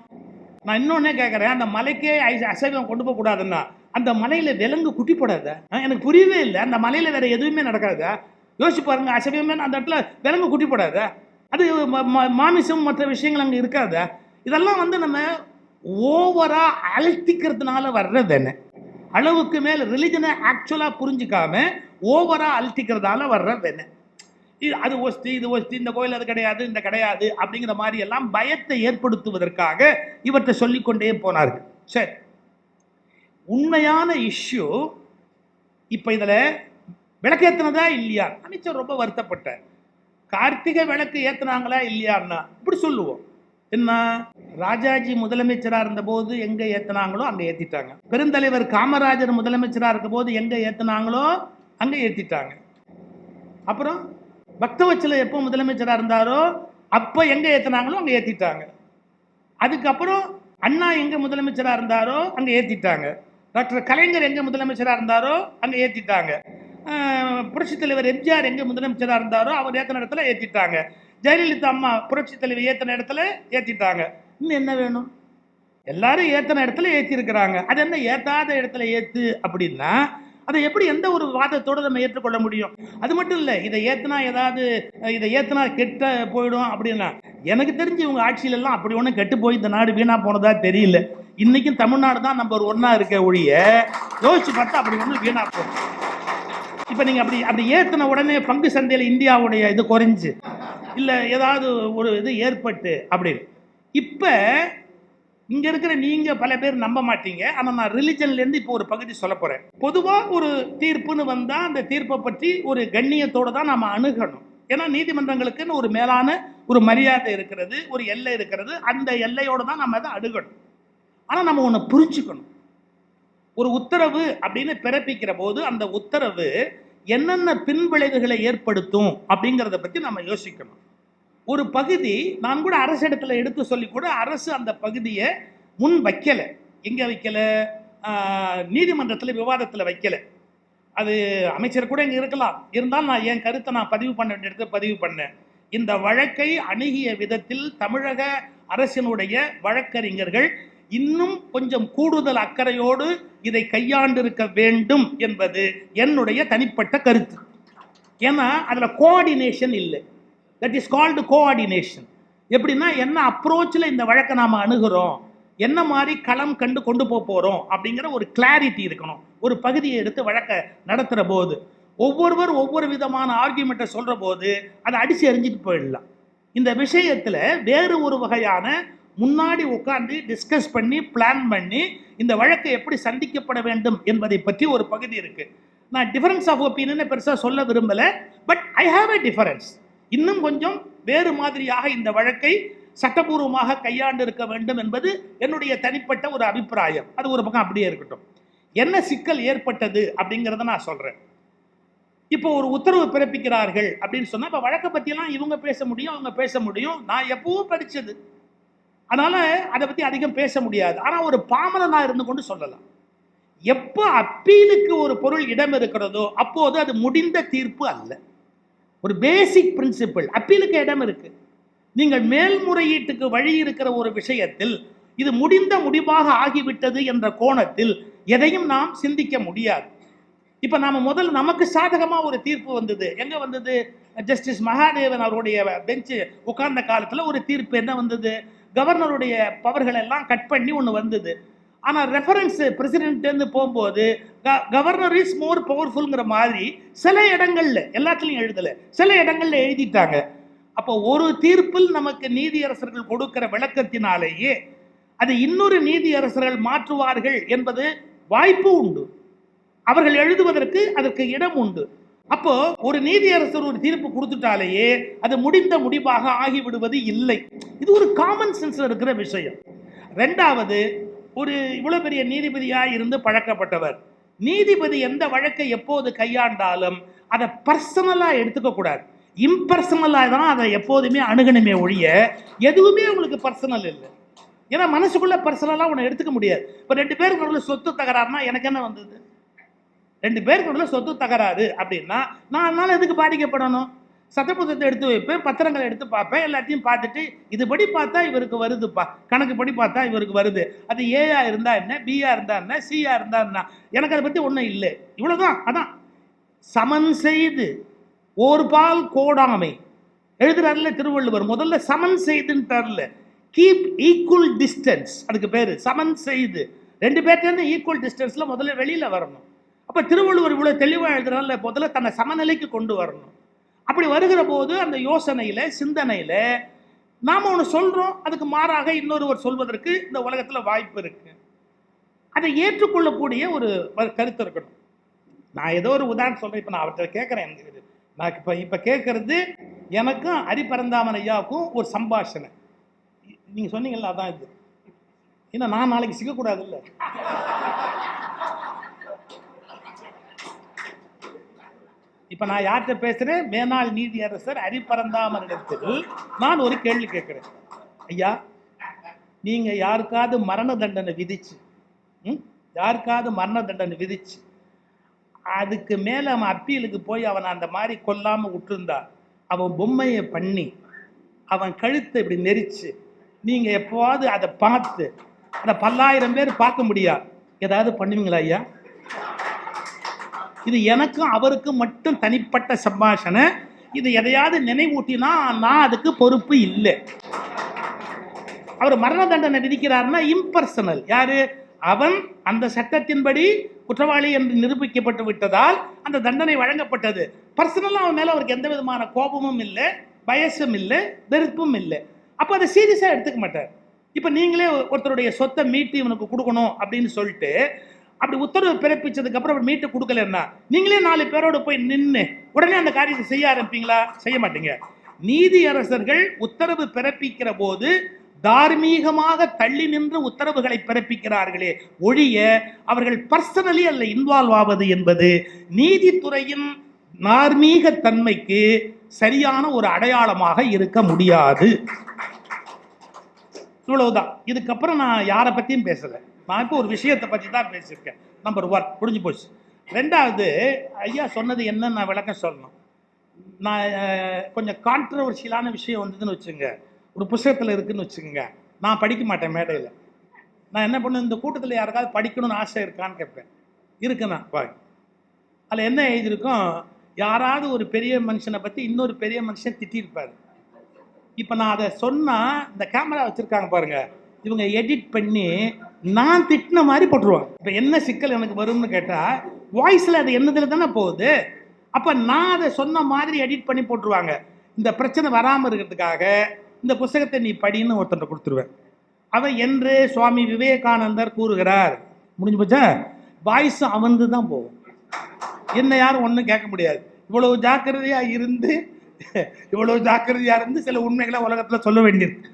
நான் இன்னொன்னே கேட்கறேன், அந்த மலைக்கே அசைவம் கொண்டு போக கூடாதுன்னா அந்த மலையில விலங்கு குட்டி போடாத? எனக்கு புரியவே இல்லை. அந்த மலையில வேற எதுவுமே நடக்காதா? யோசிச்சு பாருங்க, அசைவமே அந்த இடத்துல விலங்கு குட்டி போடாத? அது மாமிசம் மற்ற விஷயங்கள் அங்க இருக்காத? இதெல்லாம் நம்ம ஓவரா அழுத்திக்கிறதுனால வர்றதுன்னு, அளவுக்கு மேல ரிலிஜனை ஆக்சுவலா புரிஞ்சுக்காம ஓவரா அழுத்திக்கிறதால வர்றதுன்னு. அது ஒஸ்தி இது ஒஸ்தி, இந்த கோயில் அது கிடையாது இந்த கிடையாது அப்படிங்கிற மாதிரி எல்லாம் பயத்தை ஏற்படுத்துவதற்காக இவற்றை சொல்லிக்கொண்டே போனார்கள். சரி, உண்மையான இஷ்யூ இப்ப இதுல விளக்கு இல்லையா? அமைச்சர் ரொம்ப வருத்தப்பட்டார். கார்த்திகை விளக்கு ஏத்துனாங்களா இல்லையான்னா இப்படி சொல்லுவோம். என்ன, ராஜாஜி முதலமைச்சரா இருந்த போது எங்க ஏத்துனாங்களோ அங்க ஏத்திட்டாங்க. பெருந்தலைவர் காமராஜர் முதலமைச்சரா இருக்க போது எங்க ஏத்துனாங்களோ அங்க ஏத்திட்டாங்க. அப்புறம் பக்தவச்சல எப்போ முதலமைச்சரா இருந்தாரோ அப்ப எங்க ஏத்தினாங்களோ அங்க ஏத்திட்டாங்க. அதுக்கப்புறம் அண்ணா எங்க முதலமைச்சரா இருந்தாரோ அங்க ஏத்திட்டாங்க. டாக்டர் கலைஞர் எங்க முதலமைச்சரா இருந்தாரோ அங்க ஏத்திட்டாங்க. புரட்சி தலைவர் எம்ஜிஆர் எங்க முதலமைச்சரா இருந்தாரோ அவர் ஏத்தின இடத்துல ஏத்திட்டாங்க. ஜெயலலிதா அம்மா புரட்சி தலைவர் ஏத்தின இடத்துல ஏத்திட்டாங்க. இன்னும் என்ன வேணும்? எல்லாரும் ஏத்தின இடத்துல ஏத்தி இருக்கிறாங்க. அது என்ன ஏத்தாத இடத்துல ஏத்து அப்படின்னா அதை எப்படி எந்த ஒரு வாதத்தோடு நம்ம ஏற்றுக்கொள்ள முடியும்? அது மட்டும் இல்லை, இதை ஏத்துனா கெட்ட போயிடும் அப்படின்னா எனக்கு தெரிஞ்சு இவங்க ஆட்சியிலெல்லாம் அப்படி ஒன்றும் கெட்டு போய் இந்த நாடு வீணா போனதா தெரியல. இன்னைக்கும் தமிழ்நாடு தான் நம்பர் 1 இருக்க ஒழிய யோசிச்சு பார்த்தா அப்படி ஒன்றும் வீணா போகும். இப்போ நீங்கள் அப்படி ஏற்றின உடனே பங்கு சந்தையில் இந்தியாவுடைய இது குறைஞ்சு இல்லை ஏதாவது ஒரு இது ஏற்பட்டு அப்படின்னு இப்ப இங்க இருக்கிற நீங்க பல பேர் நம்ப மாட்டீங்க, ஆனா நான் ரிலிஜன்ல இருந்து இப்போ ஒரு பகுதி சொல்ல போறேன். பொதுவா ஒரு தீர்ப்புன்னு வந்தா அந்த தீர்ப்பை பற்றி ஒரு கண்ணியத்தோட தான் நாம அணுகணும். ஏன்னா நீதிமன்றங்களுக்குன்னு ஒரு மேலான ஒரு மரியாதை இருக்கிறது, ஒரு எல்லை இருக்கிறது. அந்த எல்லையோட தான் நம்ம அதை அணுகணும். ஆனா நம்ம ஒண்ணு புரிஞ்சுக்கணும். ஒரு உத்தரவு அப்படின்னு பிறப்பிக்கிற போது அந்த உத்தரவு என்னென்ன பின்விளைவுகளை ஏற்படுத்தும் அப்படிங்கிறத பத்தி நம்ம யோசிக்கணும். ஒரு பகுதி நான் கூட அரசு இடத்துல எடுத்து சொல்லி கூட அரசு அந்த பகுதியை முன் வைக்கல. எங்க வைக்கல? நீதிமன்றத்தில் விவாதத்தில் வைக்கல. அது அமைச்சர் கூட இங்க இருக்கலாம், இருந்தாலும் நான் என் கருத்தை நான் பதிவு பண்ண வேண்டிய இடத்துல பதிவு பண்ணேன். இந்த வழக்கை அணுகிய விதத்தில் தமிழக அரசினுடைய வழக்கறிஞர்கள் இன்னும் கொஞ்சம் கூடுதல் அக்கறையோடு இதை கையாண்டிருக்க வேண்டும் என்பது என்னுடைய தனிப்பட்ட கருத்து. ஏன்னா அதுல கோஆர்டினேஷன் இல்லை. That is called coordination. எப்படின்னா என்ன அப்ரோச்சில் இந்த வழக்கை நாம அணுகிறோம், என்ன மாதிரி களம் கண்டு கொண்டு போறோம் அப்படிங்கிற ஒரு கிளாரிட்டி இருக்கணும். ஒரு பகுதியை எடுத்து வழக்கை நடத்துற போது ஒவ்வொருவர் ஒவ்வொரு விதமான ஆர்கியூமெண்ட்டை சொல்ற போது அதை அடிச்சு எறிஞ்சிட்டு போயிடலாம். இந்த விஷயத்துல வேறு ஒரு வகையான முன்னாடி உட்கார்ந்து டிஸ்கஸ் பண்ணி பிளான் பண்ணி இந்த வழக்கை எப்படி சந்திக்கப்பட வேண்டும் என்பதை பற்றி ஒரு பகுதி இருக்கு. நான் டிஃபரன்ஸ் ஆஃப் ஒப்பீனியன் பெருசா சொல்ல விரும்பல, but I have a difference. இன்னும் கொஞ்சம் வேறு மாதிரியாக இந்த வழக்கை சட்டபூர்வமாக கையாண்டு இருக்க வேண்டும் என்பது என்னுடைய தனிப்பட்ட ஒரு அபிப்பிராயம். அது ஒரு பக்கம் அப்படியே இருக்கட்டும். என்ன சிக்கல் ஏற்பட்டது அப்படிங்கிறத நான் சொல்றேன். இப்போ ஒரு உத்தரவு பிறப்பிக்கிறார்கள் அப்படின்னு சொன்னா இப்ப வழக்கை பத்தியெல்லாம் இவங்க பேச முடியும், அவங்க பேச முடியும். நான் எப்பவும் படிச்சது, அதனால அதை பத்தி அதிகம் பேச முடியாது. ஆனா ஒரு பாமரனா இருந்து கொண்டு சொல்லலாம். எப்போ அப்பீலுக்கு ஒரு பொருள் இடம் இருக்கிறதோ அப்போது அது முடிந்த தீர்ப்பு அல்ல. ஒரு பேசிக் பிரின்சிபிள். அப்பீலுக்கு இடம் இருக்கு. நீங்கள் மேல்முறையீட்டுக்கு வழி இருக்கிற ஒரு விஷயத்தில் இது முடிந்த முடிவாக ஆகிவிட்டது என்ற கோணத்தில் எதையும் நாம் சிந்திக்க முடியாது. இப்ப நாம முதல்ல நமக்கு சாதகமா ஒரு தீர்ப்பு வந்தது. எங்க வந்தது? ஜஸ்டிஸ் மகாதேவன் அவருடைய பெஞ்சு உட்கார்ந்த காலத்துல ஒரு தீர்ப்பு என்ன வந்தது? கவர்னருடைய பவர்கள் எல்லாம் கட் பண்ணி ஒன்று வந்தது. ஆனால் ரெஃபரன்ஸ் பிரசிடென்ட் போகும்போது கவர்னர் இஸ் மோர் பவர்ஃபுல்ங்கிற மாதிரி சில இடங்கள்ல, எல்லாத்துலையும் எழுதலை, சில இடங்கள்ல எழுதிட்டாங்க. அப்போ ஒரு தீர்ப்பில் நமக்கு நீதியரசர்கள் கொடுக்கிற விளக்கத்தினாலேயே அது இன்னொரு நீதியரசர்கள் மாற்றுவார்கள் என்பது வாய்ப்பு உண்டு. அவர்கள் எழுதுவதற்கு அதற்கு இடம் உண்டு. அப்போ ஒரு நீதியரசர் ஒரு தீர்ப்பு கொடுத்துட்டாலேயே அது முடிந்த முடிவாக ஆகிவிடுவது இல்லை. இது ஒரு காமன் சென்ஸ்ல இருக்கிற விஷயம். ரெண்டாவது, ஒரு இவ்வளவு பெரிய நீதிபதியா இருந்து பழக்கப்பட்டவர், நீதிபதி எந்த வழக்கை எப்போது கையாண்டாலும் அதை பர்சனலா எடுத்துக்க கூடாது. இம்பர்சனலா தான் அதை எப்போதுமே அணுகணுமே ஒழிய எதுவுமே உங்களுக்கு பர்சனல் இல்லை. ஏன்னா மனசுக்குள்ள பர்சனலா உன்னை எடுத்துக்க முடியாது. இப்போ 2 பேருக்கு நடுவில் சொத்து தகராறுனா எனக்கு என்ன வந்தது? 2 பேருக்கு நடுவில் சொத்து தகராறு அப்படின்னா நான் அதனால எதுக்கு பாதிக்கப்படணும்? சட்டப்புத்தகத்தை எடுத்து வைப்பேன், பத்திரங்களை எடுத்து பார்ப்பேன், எல்லாத்தையும் பார்த்துட்டு இதுபடி பார்த்தா இவருக்கு வருதுப்பா, கணக்கு படி பார்த்தா இவருக்கு வருது, அது ஏயா இருந்தா என்ன, பியா இருந்தா என்ன, சியா இருந்தா என்ன, எனக்கு அதை பற்றி ஒன்றும் இல்லை, இவ்வளோதான். அதான் சமன் செய்து ஒரு பால் கோடாமை எழுதுறாருல திருவள்ளுவர். முதல்ல சமன் செய்துன்றார்ல, கீப் ஈக்குவல் டிஸ்டன்ஸ், அதுக்கு பேரு சமன் செய்து. 2 பேர்ட்டேருந்து ஈக்குவல் டிஸ்டன்ஸ்ல முதல்ல வெளியில வரணும். அப்ப திருவள்ளுவர் இவ்வளவு தெளிவா எழுதுறாருல, முதல்ல தன்னை சமநிலைக்கு கொண்டு வரணும். அப்படி வருகிற போது அந்த யோசனையில சிந்தனையில நாம ஒன்று சொல்றோம், அதுக்கு மாறாக இன்னொருவர் சொல்வதற்கு இந்த உலகத்துல வாய்ப்பு இருக்கு. அதை ஏற்றுக்கொள்ளக்கூடிய ஒரு கருத்து இருக்கணும். நான் ஏதோ ஒரு உதாரணம் சொல்றேன். இப்ப நான் அவர்கிட்ட கேட்கிறேன், நான் இப்ப கேட்கறது எனக்கும் ஹரிபரந்தாமன் ஐயாவுக்கும் ஒரு சம்பாஷணை. நீங்க சொன்னீங்கல்ல, அதான் இது. ஏன்னா நான் நாளைக்கு சிக்கக்கூடாது இல்ல. இப்ப நான் யார்கிட்ட பேசுறேன்? மேனாள் நீதியரசர் ஹரிபரந்தாமனிடத்தில் நான் ஒரு கேள்வி கேட்கிறேன். ஐயா, நீங்க யாருக்காவது மரண தண்டனை விதிச்சு அதுக்கு மேல அவன் அப்பீலுக்கு போய் அவன் அந்த மாதிரி கொல்லாம விட்டுருந்தா, அவன் பொம்மையை பண்ணி அவன் கழுத்தை இப்படி நெரிச்சு நீங்க எப்போவாது அதை பார்த்து அதை 10,000 பேர் பார்க்க முடியாது, ஏதாவது பண்ணுவீங்களா ஐயா? இது எனக்கும் அவருக்கும் மட்டும் தனிப்பட்ட சம்பாஷணை. இது எதையாவது நினைவூட்டினா நான் அதுக்கு பொறுப்பு இல்லை. அவர் மரண தண்டனை விதிக்கிறாருன்னா இம்பர்சனல். யாரு? அவன் அந்த சட்டத்தின்படி குற்றவாளி என்று நிரூபிக்கப்பட்டு விட்டதால் அந்த தண்டனை வழங்கப்பட்டது. பர்சனலா அவன் மேல அவருக்கு எந்த விதமான கோபமும் இல்லை, பயசும் இல்லை, வெறுப்பும் இல்லை. அப்போ அதை சீரியஸா எடுத்துக்க மாட்டார். இப்ப நீங்களே ஒருத்தருடைய சொத்தை மீட்டு இவனுக்கு கொடுக்கணும் அப்படின்னு சொல்லிட்டு அப்படி உத்தரவு பிறப்பிச்சதுக்கு அப்புறம் அவர் மீட்டு கொடுக்கலன்னா நீங்களே 4 பேரோட போய் நின்று உடனே அந்த காரியத்தை செய்ய ஆரம்பிப்பீங்களா? செய்ய மாட்டீங்க. நீதியரசர்கள் உத்தரவு பிறப்பிக்கிற போது தார்மீகமாக தள்ளி நின்று உத்தரவுகளை பிறப்பிக்கிறார்களே ஒழிய அவர்கள் பர்சனலி அல்ல இன்வால்வ் ஆவது என்பது நீதித்துறையின் தார்மீக தன்மைக்கு சரியான ஒரு அடையாளமாக இருக்க முடியாது. இவ்வளவுதான். இதுக்கப்புறம் நான் யாரை பத்தியும் பேசல. நான் இப்போ ஒரு விஷயத்தை பத்தி தான் பேசியிருக்கேன். நம்பர் 1 முடிஞ்சு போச்சு. 2வது, ஐயா சொன்னது என்ன நான் விளக்கம் சொல்லணும். நான் கொஞ்சம் கான்ட்ரவர்ஷியலான விஷயம் வந்ததுன்னு வச்சுங்க, ஒரு புத்தகத்தில் இருக்குன்னு வச்சுக்கோங்க, நான் படிக்க மாட்டேன் மேடையில். நான் என்ன பண்ணுவேன், இந்த கூட்டத்தில் யாருக்காவது படிக்கணும்னு ஆசை இருக்கான்னு கேட்பேன். இருக்குண்ணா பாய். அதில் என்ன எழுதியிருக்கோம், யாராவது ஒரு பெரிய மனுஷனை பற்றி இன்னொரு பெரிய மனுஷன் திட்டியிருப்பார். இப்போ நான் அதை சொன்னால் இந்த கேமரா வச்சுருக்காங்க பாருங்க, இவங்க எடிட் பண்ணி நான் திட்டின மாதிரி போட்டுருவாங்க. இப்போ என்ன சிக்கல் எனக்கு வரும்னு கேட்டால், வாய்ஸில் அது என்னதில் தானே போகுது. அப்போ நான் அதை சொன்ன மாதிரி எடிட் பண்ணி போட்டுருவாங்க. இந்த பிரச்சனை வராமல் இருக்கிறதுக்காக இந்த புத்தகத்தை நீ படின்னு ஒருத்தர் கொடுத்துருவேன். அவன் என்று சுவாமி விவேகானந்தர் கூறுகிறார், முடிஞ்சு போச்சா? வாய்ஸ் அவந்து தான் போகும். என்ன யாரும் ஒன்றும் கேட்க முடியாது. இவ்வளவு ஜாக்கிரதையாக இருந்து சில உண்மைகளை உலகத்தில் சொல்ல வேண்டியிருக்கு.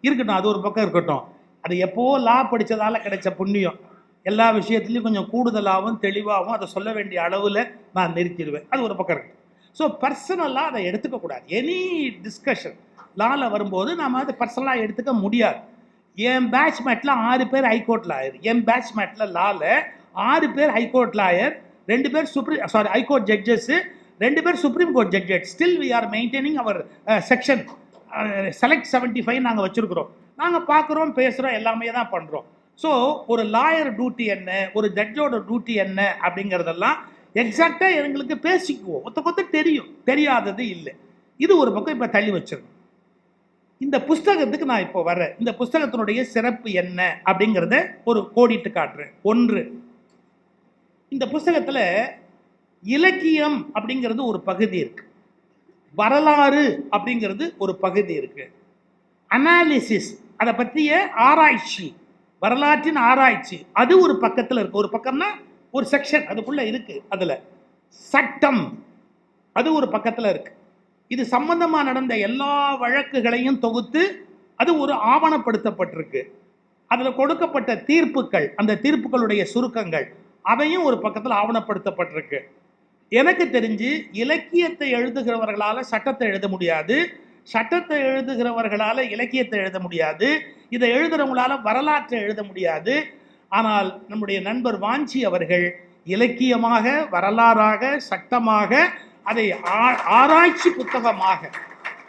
இருக்கட்டும், அது ஒரு பக்கம் இருக்கட்டும். அது எப்போ லா படித்ததால கிடைச்ச புண்ணியம். எல்லா விஷயத்துலையும் கொஞ்சம் கூடுதலாகவும் தெளிவாகவும் அதை சொல்ல வேண்டிய அளவில் நான் நிறுத்திடுவேன். அது ஒரு பக்கம் இருக்கு. ஸோ பர்சனலாக அதை எடுத்துக்கக்கூடாது. எனி டிஸ்கஷன் லாவில் வரும்போது நாம் அதை பர்சனலாக எடுத்துக்க முடியாது. என் பேட்ச்மேட்டில் 6 பேர் ஹைகோர்ட் லாயர். என் பேட்ச்மேட்டில் லாவில் 6 பேர் ஹைகோர்ட் லாயர், 2 பேர் ஹைகோர்ட் ஜட்ஜஸ், 2 பேர் supreme court judges. Still we are maintaining our section select 75 நாங்கள் வச்சுருக்குறோம். நாங்கள் பார்க்குறோம், பேசுகிறோம், எல்லாமே தான் பண்ணுறோம். ஸோ ஒரு லாயர் டியூட்டி என்ன, ஒரு ஜட்ஜோட டியூட்டி என்ன அப்படிங்கிறதெல்லாம் எக்ஸாக்டாக எங்களுக்கு பேசிக்குவோம். ஒத்த தெரியும், தெரியாதது இல்லை. இது ஒரு பக்கம் இப்போ தள்ளி வச்சிருக்கோம். இந்த புஸ்தகத்துக்கு நான் இப்போ வர்றேன். இந்த புஸ்தகத்தினுடைய சிறப்பு என்ன அப்படிங்கிறத ஒரு கோடிட்டு காட்டுறேன். 1, இந்த புஸ்தகத்தில் இலக்கியம் அப்படிங்கிறது ஒரு பகுதி இருக்கு, வரலாறு அப்படிங்கிறது ஒரு பகுதி இருக்கு, அனாலிசிஸ் அதை பற்றிய ஆராய்ச்சி, வரலாற்றின் ஆராய்ச்சி அது ஒரு பக்கத்தில் இருக்கு. ஒரு பக்கம்னா ஒரு செக்ஷன் அதுக்குள்ள இருக்கு. அதில் சட்டம் அது ஒரு பக்கத்தில் இருக்கு. இது சம்பந்தமாக நடந்த எல்லா வழக்குகளையும் தொகுத்து அது ஒரு ஆவணப்படுத்தப்பட்டிருக்கு. அதில் கொடுக்கப்பட்ட தீர்ப்புகள், அந்த தீர்ப்புகளுடைய சுருக்கங்கள் அவையும் ஒரு பக்கத்தில் ஆவணப்படுத்தப்பட்டிருக்கு. எனக்கு தெரிஞ்சு இலக்கியத்தை எழுதுகிறவர்களால் சட்டத்தை எழுத முடியாது, சட்டத்தை எழுதுகிறவர்களால் இலக்கியத்தை எழுத முடியாது, இதை எழுதுகிறவங்களால வரலாற்றை எழுத முடியாது. ஆனால் நம்முடைய நண்பர் வாஞ்சி அவர்கள் இலக்கியமாக, வரலாறாக, சட்டமாக, அதை ஆராய்ச்சி புத்தகமாக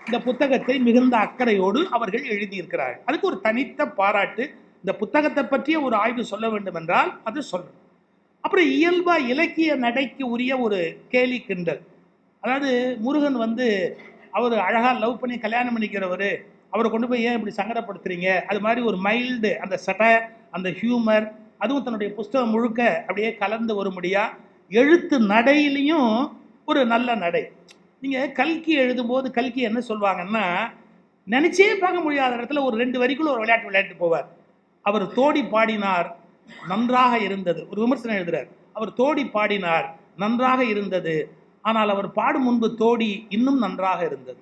இந்த புத்தகத்தை மிகுந்த அக்கறையோடு அவர்கள் எழுதியிருக்கிறார். அதுக்கு ஒரு தனித்த பாராட்டு. இந்த புத்தகத்தை பற்றிய ஒரு ஆய்வு சொல்ல வேண்டும் என்றால் அது சொல்லணும். அப்புறம் இயல்பா இலக்கிய நடைக்கு உரிய ஒரு கேலி கிண்டல். அதாவது முருகன் அவர் அழகாக லவ் பண்ணி கல்யாணம் பண்ணிக்கிறவர், அவரை கொண்டு போய் ஏன் இப்படி சங்கடப்படுத்துறீங்க, அது மாதிரி ஒரு மைல்டு அந்த சட்டர், அந்த ஹியூமர், அதுவும் தன்னுடைய புஸ்தகம் முழுக்க அப்படியே கலந்து வரும்படியா எழுத்து நடையிலையும் ஒரு நல்ல நடை. நீங்கள் கல்கி எழுதும்போது கல்கி என்ன சொல்லுவாங்கன்னா, நினச்சே பார்க்க முடியாத இடத்துல ஒரு 2 வரிக்குள்ள ஒரு விளையாட்டு போவார். அவர் தோடி பாடினார், நன்றாக இருந்தது. ஒரு விமர்சனம் எழுதுறார், அவர் தோடி பாடினார், நன்றாக இருந்தது, ஆனால் அவர் பாடும் முன்பு தோடி இன்னும் நன்றாக இருந்தது.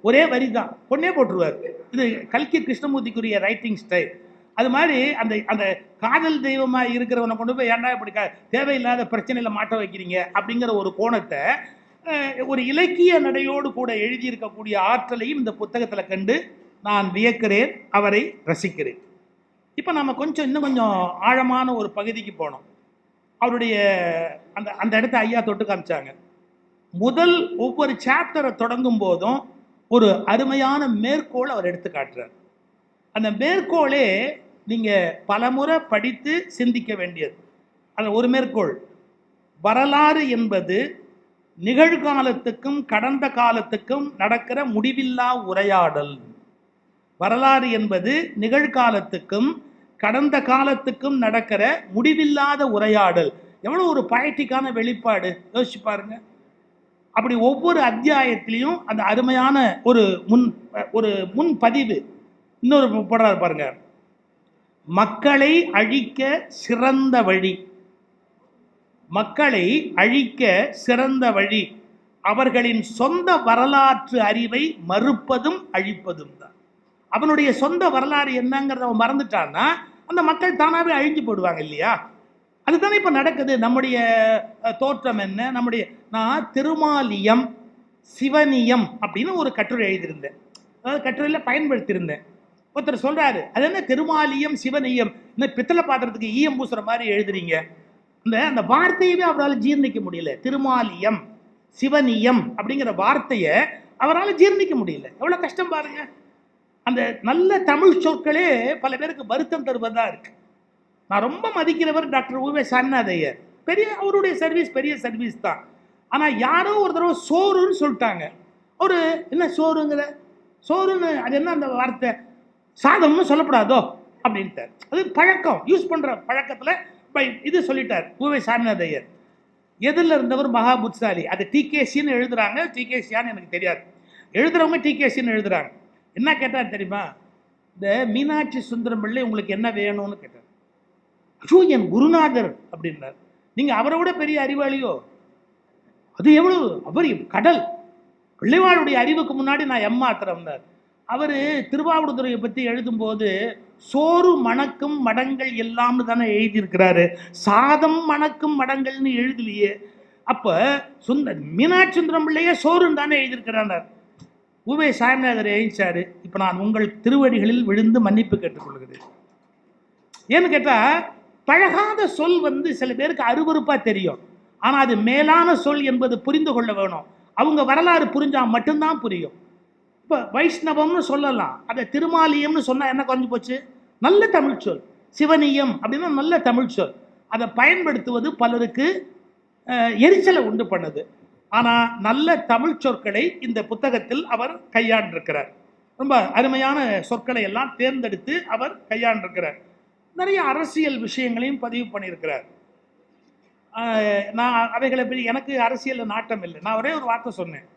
ஒரே வரி தான், பொண்ணே போட்டுருவார். இது கல்கி கிருஷ்ணமூர்த்திக்குரிய ரைட்டிங் ஸ்டைல். அது மாதிரி அந்த அந்த காதல் தெய்வமாக இருக்கிறவனை கொண்டு போய் ஏன்டா இப்படி தேவையில்லாத பிரச்சனையில் மாட்ட வைக்கிறீங்க அப்படிங்கிற ஒரு கோணத்தை ஒரு இலக்கிய நடையோடு கூட எழுதியிருக்கக்கூடிய ஆற்றலையும் இந்த புத்தகத்தில் கண்டு நான் வியக்கிறேன், அவரை ரசிக்கிறேன். இப்போ நம்ம இன்னும் கொஞ்சம் ஆழமான ஒரு பகுதிக்கு போனோம். அவருடைய அந்த இடத்த ஐயா தொட்டு காமிச்சாங்க. முதல் ஒவ்வொரு சாப்டரை தொடங்கும் போதும் ஒரு அருமையான மேற்கோள் அவர் எடுத்து காட்டுறார். அந்த மேற்கோளே நீங்கள் பலமுறை படித்து சிந்திக்க வேண்டியது. அந்த ஒரு மேற்கோள், வரலாறு என்பது நிகழ்காலத்துக்கும் கடந்த காலத்துக்கும் நடக்கிற முடிவில்லா உரையாடல். வரலாறு என்பது நிகழ்காலத்துக்கும் கடந்த காலத்துக்கும் நடக்கிற முடிவில்லாத உரையாடல். எவ்வளோ ஒரு பயட்டிக்கான வெளிப்பாடு, யோசிச்சு பாருங்க. அப்படி ஒவ்வொரு அத்தியாயத்திலையும் அந்த அருமையான ஒரு முன்பதிவு இன்னொரு போடுறாரு பாருங்க. மக்களை அழிக்க சிறந்த வழி, மக்களை அழிக்க சிறந்த வழி அவர்களின் சொந்த வரலாற்று அறிவை மறுப்பதும் அழிப்பதும் தான். அவனுடைய சொந்த வரலாறு என்னங்கிறத அவன் மறந்துட்டான்னா அந்த மக்கள் தானாகவே அழிஞ்சு போடுவாங்க இல்லையா? அதுதானே இப்போ நடக்குது. நம்முடைய தோற்றம் என்ன, நம்முடைய நான் திருமாலியம் சிவனியம் அப்படின்னு ஒரு கட்டுரை எழுதியிருந்தேன், அதாவது கட்டுரையில் பயன்படுத்தியிருந்தேன். ஒருத்தர் சொல்றாரு, அது என்ன திருமாலியம் சிவனியம், இன்னும் பித்தளை பாத்திரத்துக்கு ஈயம் பூசுற மாதிரி எழுதுறீங்க. அந்த வார்த்தையவே அவரால் ஜீர்ணிக்க முடியல. திருமாலியம் சிவனியம் அப்படிங்கிற வார்த்தையை அவரால் ஜீர்ணிக்க முடியல. எவ்வளோ கஷ்டம் பாருங்க. அந்த நல்ல தமிழ் சொற்களே பல பேருக்கு வருத்தம் தருவதா இருக்கு. நான் ரொம்ப மதிக்கிறவர் டாக்டர் உவே சாமிநாதையர், பெரிய அவருடைய சர்வீஸ் பெரிய சர்வீஸ் தான். ஆனால் யாரோ ஒரு தடவை சோறுன்னு சொல்லிட்டாங்க. அவரு என்ன சோறுங்கிற, சோறுன்னு அது என்ன அந்த வார்த்தை, சாதம்னு சொல்லப்படாதோ அப்படின்ட்டார். அது பழக்கம், யூஸ் பண்ணுற பழக்கத்தில் இது சொல்லிட்டார் உவே சாமிநாதையர். எதில் இருந்தவர் மகா புட்சாலி. அது டிகேசின்னு எழுதுறாங்க, டிகேசியான்னு எனக்கு தெரியாது, எழுதுறவங்க டிகேசின்னு எழுதுறாங்க. என்ன கேட்டார் தெரியுமா? இந்த மீனாட்சி சுந்தரம் பிள்ளை உங்களுக்கு என்ன வேணும்னு கேட்டார். ஐயோ என் குருநாதர் அப்படின்னார். நீங்கள் அவரை விட பெரிய அறிவாளியோ? அது எவ்வளவு, அவர் கடல். பிள்ளைவாளுடைய அறிவுக்கு முன்னாடி நான் எம்மாத்திரம்னார். அவர் திருவாவடுதுறையை பற்றி எழுதும்போது சோறு மணக்கும் மடங்கள் எல்லாம்னு தானே எழுதியிருக்கிறாரு, சாதம் மணக்கும் மடங்கள்னு எழுதலையே. அப்போ மீனாட்சி சுந்தரம் பிள்ளையே சோறுன்னு தானே எழுதியிருக்கிறார். உவே சாமிநாதர் எழுதிச்சாரு, இப்போ நான் உங்கள் திருவடிகளில் விழுந்து மன்னிப்பு கேட்டுக்கொள்கிறேன். ஏன்னு கேட்டால் பழகாத சொல் சில பேருக்கு அருவருப்பாக தெரியும், ஆனால் அது மேலான சொல் என்பது புரிந்து கொள்ள வேணும். அவங்க வரலாறு புரிஞ்சால் மட்டும்தான் புரியும். இப்போ வைஷ்ணவம்னு சொல்லலாம், அதை திருமாலியம்னு சொன்னால் என்ன குறைஞ்சி போச்சு? நல்ல தமிழ் சொல். சிவனியம் அப்படின்னா நல்ல தமிழ் சொல். அதை பயன்படுத்துவது பலருக்கு எரிச்சலை உண்டு பண்ணுது. ஆனால் நல்ல தமிழ் சொற்களை இந்த புத்தகத்தில் அவர் கையாண்டிருக்கிறார். ரொம்ப அருமையான சொற்களை எல்லாம் தேர்ந்தெடுத்து அவர் கையாண்டிருக்கிறார். நிறைய அரசியல் விஷயங்களையும் பதிவு பண்ணியிருக்கிறார். நான் அவைகளை பற்றி எனக்கு அரசியலில் நாட்டம் இல்லை. நான் ஒரே ஒரு வார்த்தை சொன்னேன்,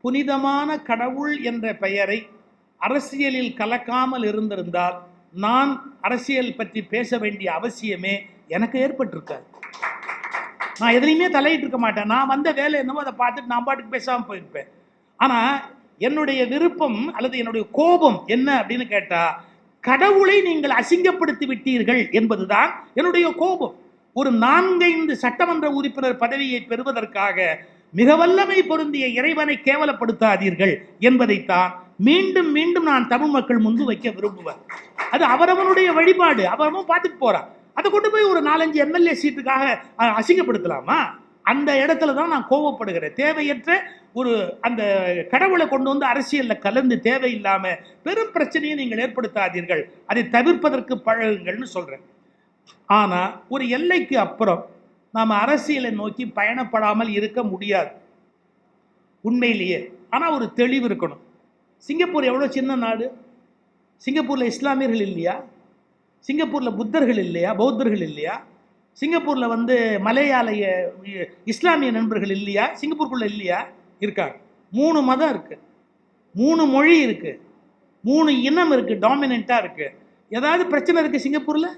புனிதமான கடவுள் என்ற பெயரை அரசியலில் கலக்காமல் இருந்திருந்தால் நான் அரசியல் பற்றி பேச வேண்டிய அவசியமே எனக்கு ஏற்பட்டிருக்காது. நான் எதுலையுமே தலையிட்டு இருக்க மாட்டேன். நான் வந்த வேலை என்னமோ அதை பார்த்துட்டு நான் பாட்டுக்கு பேசாமல் போயிருப்பேன். ஆனால் என்னுடைய விருப்பம் அல்லது என்னுடைய கோபம் என்ன அப்படின்னு கேட்டால், கடவுளை நீங்கள் அசிங்கப்படுத்தி விட்டீர்கள் என்பதுதான் என்னுடைய கோபம். ஒரு 4-5 சட்டமன்ற உறுப்பினர் பதவியை பெறுவதற்காக மிக வல்லமை பொருந்திய இறைவனை கேவலப்படுத்தாதீர்கள் என்பதைத்தான் மீண்டும் மீண்டும் நான் தமிழ் மக்கள் முன்பு வைக்க விரும்புவேன். அது அவரவனுடைய வழிபாடு, அவரவன் பார்த்துட்டு போறான். அதை கொண்டு போய் ஒரு 4-5 எம்எல்ஏ சீட்டுக்காக அசிங்கப்படுத்தலாமா? அந்த இடத்துல தான் நான் கோபப்படுகிறேன். தேவையற்ற ஒரு அந்த கடவுளை கொண்டு வந்து அரசியலில் கலந்து தேவையில்லாம பெரும் பிரச்சனையை நீங்கள் ஏற்படுத்தாதீர்கள், அதை தவிர்ப்பதற்கு பழகுங்கள்னு சொல்றேன். ஆனா ஒரு எல்லைக்கு அப்புறம் நாம் அரசியலை நோக்கி பயணப்படாமல் இருக்க முடியாது உண்மையிலேயே. ஆனா ஒரு தெளிவு இருக்கணும். சிங்கப்பூர் எவ்வளவு சின்ன நாடு. சிங்கப்பூர்ல இஸ்லாமியர்கள் இல்லையா? சிங்கப்பூர்ல புத்தர்கள் இல்லையா? பௌத்தர்கள் இல்லையா? சிங்கப்பூர்ல மலையாளய இஸ்லாமிய நண்பர்கள் இல்லையா? சிங்கப்பூருக்குள்ள இல்லையா? இருக்காங்க. 3 மதம் இருக்கு, 3 மொழி இருக்கு, 3 இனம் இருக்கு, டாமினண்டா இருக்கு. ஏதாவது பிரச்சனை இருக்கு சிங்கப்பூர்ல?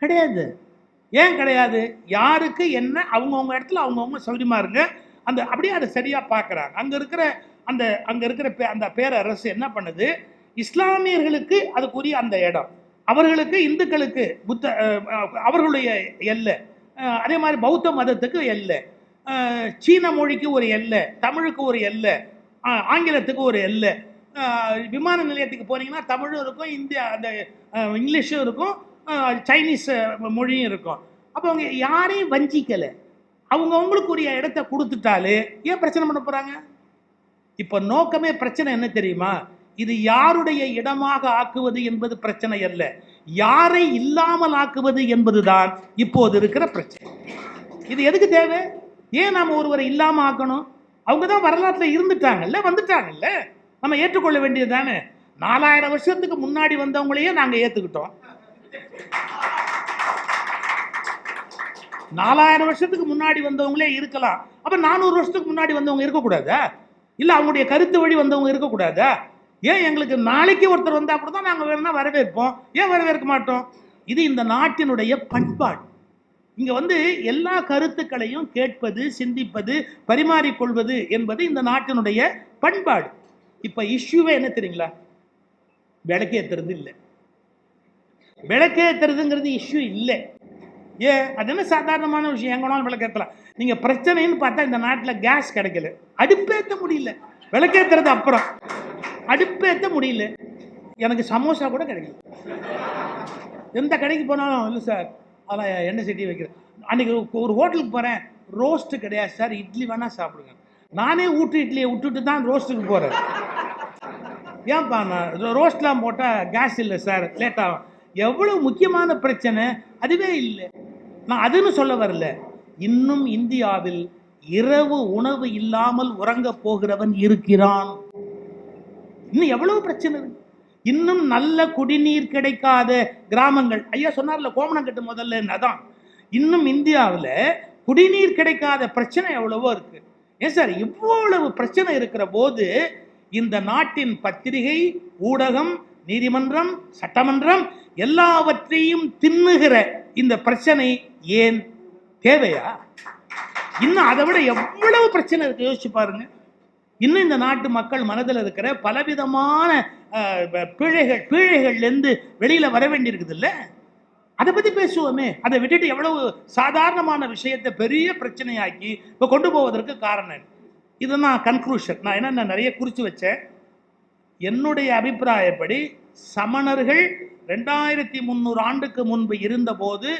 கிடையாது. ஏன் கிடையாது? யாருக்கு என்ன அவங்கவுங்க இடத்துல அவங்கவுங்க சௌரியமா இருக்கு. அப்படியே அதை சரியா பார்க்குறாங்க. அங்க இருக்கிற அந்த பேரரசு என்ன பண்ணுது? இஸ்லாமியர்களுக்கு அதுக்குரிய அந்த இடம், அவர்களுக்கு இந்துக்களுக்கு அவர்களுடைய எல்லை, அதே மாதிரி பௌத்த மதத்துக்கு எல்லை, சீன மொழிக்கு ஒரு எல்லை, தமிழுக்கு ஒரு எல்லை, ஆங்கிலத்துக்கு ஒரு எல்லை. விமான நிலையத்துக்கு போனீங்கன்னா தமிழும் இருக்கும், அந்த இங்கிலீஷும் இருக்கும், சைனீஸ் மொழியும் இருக்கும். அப்போ அவங்க யாரையும் வஞ்சிக்கலை, அவங்களுக்குரிய இடத்த கொடுத்துட்டாலே ஏன் பிரச்சனை பண்ண போறாங்க? இப்போ நோக்கமே பிரச்சனை என்ன தெரியுமா? இது யாருடைய இடமாக ஆக்குவது என்பது பிரச்சனை அல்ல, யாரை இல்லாமல் ஆக்குவது என்பதுதான் இப்போது இருக்கிற பிரச்சனை. இது எதுக்கு தேவை? ஏன் நாம ஒருவரை இல்லாம ஆக்கணும்? அவங்க தான் வரலாற்றுல இருந்துட்டாங்கல்ல, வந்துட்டாங்கல்ல, நம்ம ஏற்றுக்கொள்ள வேண்டியது தானே. 4000 வருஷத்துக்கு முன்னாடி வந்தவங்களையே நாங்க ஏத்துக்கிட்டோம். 4000 வருஷத்துக்கு முன்னாடி வந்தவங்களே இருக்கலாம். அப்ப 400 வருஷத்துக்கு முன்னாடி வந்தவங்க இருக்கக்கூடாதா? இல்ல அவங்களுடைய கருத்து வழி வந்தவங்க இருக்கக்கூடாதா? ஏன் எங்களுக்கு நாளைக்கு ஒருத்தர் வந்தா கூட தான் நாங்க வேணும்னா வரவேற்போம், ஏன் வரவேற்க மாட்டோம்? இது இந்த நாட்டினுடைய பண்பாடு. இங்க எல்லா கருத்துக்களையும் கேட்பது, சிந்திப்பது, பரிமாறிக்கொள்வது என்பது இந்த நாட்டினுடைய பண்பாடு. இப்ப இஷ்யூவே என்ன தெரியுங்களா? விளக்கேத்துறது இல்லை. விளக்கேத்துறதுங்கிறது இஷ்யூ இல்லை. ஏன்? அது என்ன சாதாரணமான விஷயம், எங்கனாலும் விளக்கேற்றலாம். நீங்க பிரச்சனைன்னு பார்த்தா இந்த நாட்டில் கேஸ் கிடைக்கல, அடுப்பேற்ற முடியல. விளக்கேற்றுறது அப்புறம், அடுப்பேற்ற முடியல. எனக்கு சமோசா கூட கிடைக்கல. எந்த கடைக்கு போனாலும் இல்லை சார் அதான் எண்ணெய் சட்டி வைக்கிறேன். அன்றைக்கி ஒரு ஹோட்டலுக்கு போகிறேன், ரோஸ்ட்டு கிடையாது சார், இட்லி வேணால் சாப்பிடுங்க. நானே இட்லியை விட்டுட்டு தான் ரோஸ்ட்டுக்கு போகிறேன். ஏன்ப்பா நான் ரோஸ்ட்லாம் போட்டால் கேஸ் இல்லை சார், லேட் ஆகும். எவ்வளோ முக்கியமான பிரச்சனை, அதுவே இல்லை. நான் அதுன்னு சொல்ல வரல. இன்னும் இந்தியாவில் இரவு உணவு இல்லாமல் உறங்க போகிறவன் இருக்கிறான். இன்னும் எவ்வளவு பிரச்சனை இருக்கு. இன்னும் நல்ல குடிநீர் கிடைக்காத கிராமங்கள், ஐயா சொன்னார்ல கோமணங்கட்டு முதல்ல, அதான் இன்னும் இந்தியாவில் குடிநீர் கிடைக்காத பிரச்சனை எவ்வளவோ இருக்கு. ஏன் சார் இவ்வளவு பிரச்சனை இருக்கிற போது இந்த நாட்டின் பத்திரிகை, ஊடகம், நீதிமன்றம், சட்டமன்றம் எல்லாவற்றையும் தின்னுகிற இந்த பிரச்சனை ஏன் தேவையா? இன்னும் அதை விட எவ்வளவு பிரச்சனை இருக்கு, யோசிச்சு பாருங்க. இன்னும் இந்த நாட்டு மக்கள் மனதில் இருக்கிற பலவிதமான பீழைகள்லேருந்து வெளியில வர வேண்டி இருக்குது இல்ல? அதை பத்தி பேசுவோமே. அதை விட்டுட்டு எவ்வளவு சாதாரணமான விஷயத்தை பெரிய பிரச்சனையாக்கி இப்ப கொண்டு போவதற்கு காரணம் இதுதான் கன்க்ளூஷன். நான் என்ன நிறைய குறிச்சு வச்சேன். என்னுடைய அபிப்பிராயப்படி சமணர்கள் 2300 ஆண்டுக்கு முன்பு இருந்தபோது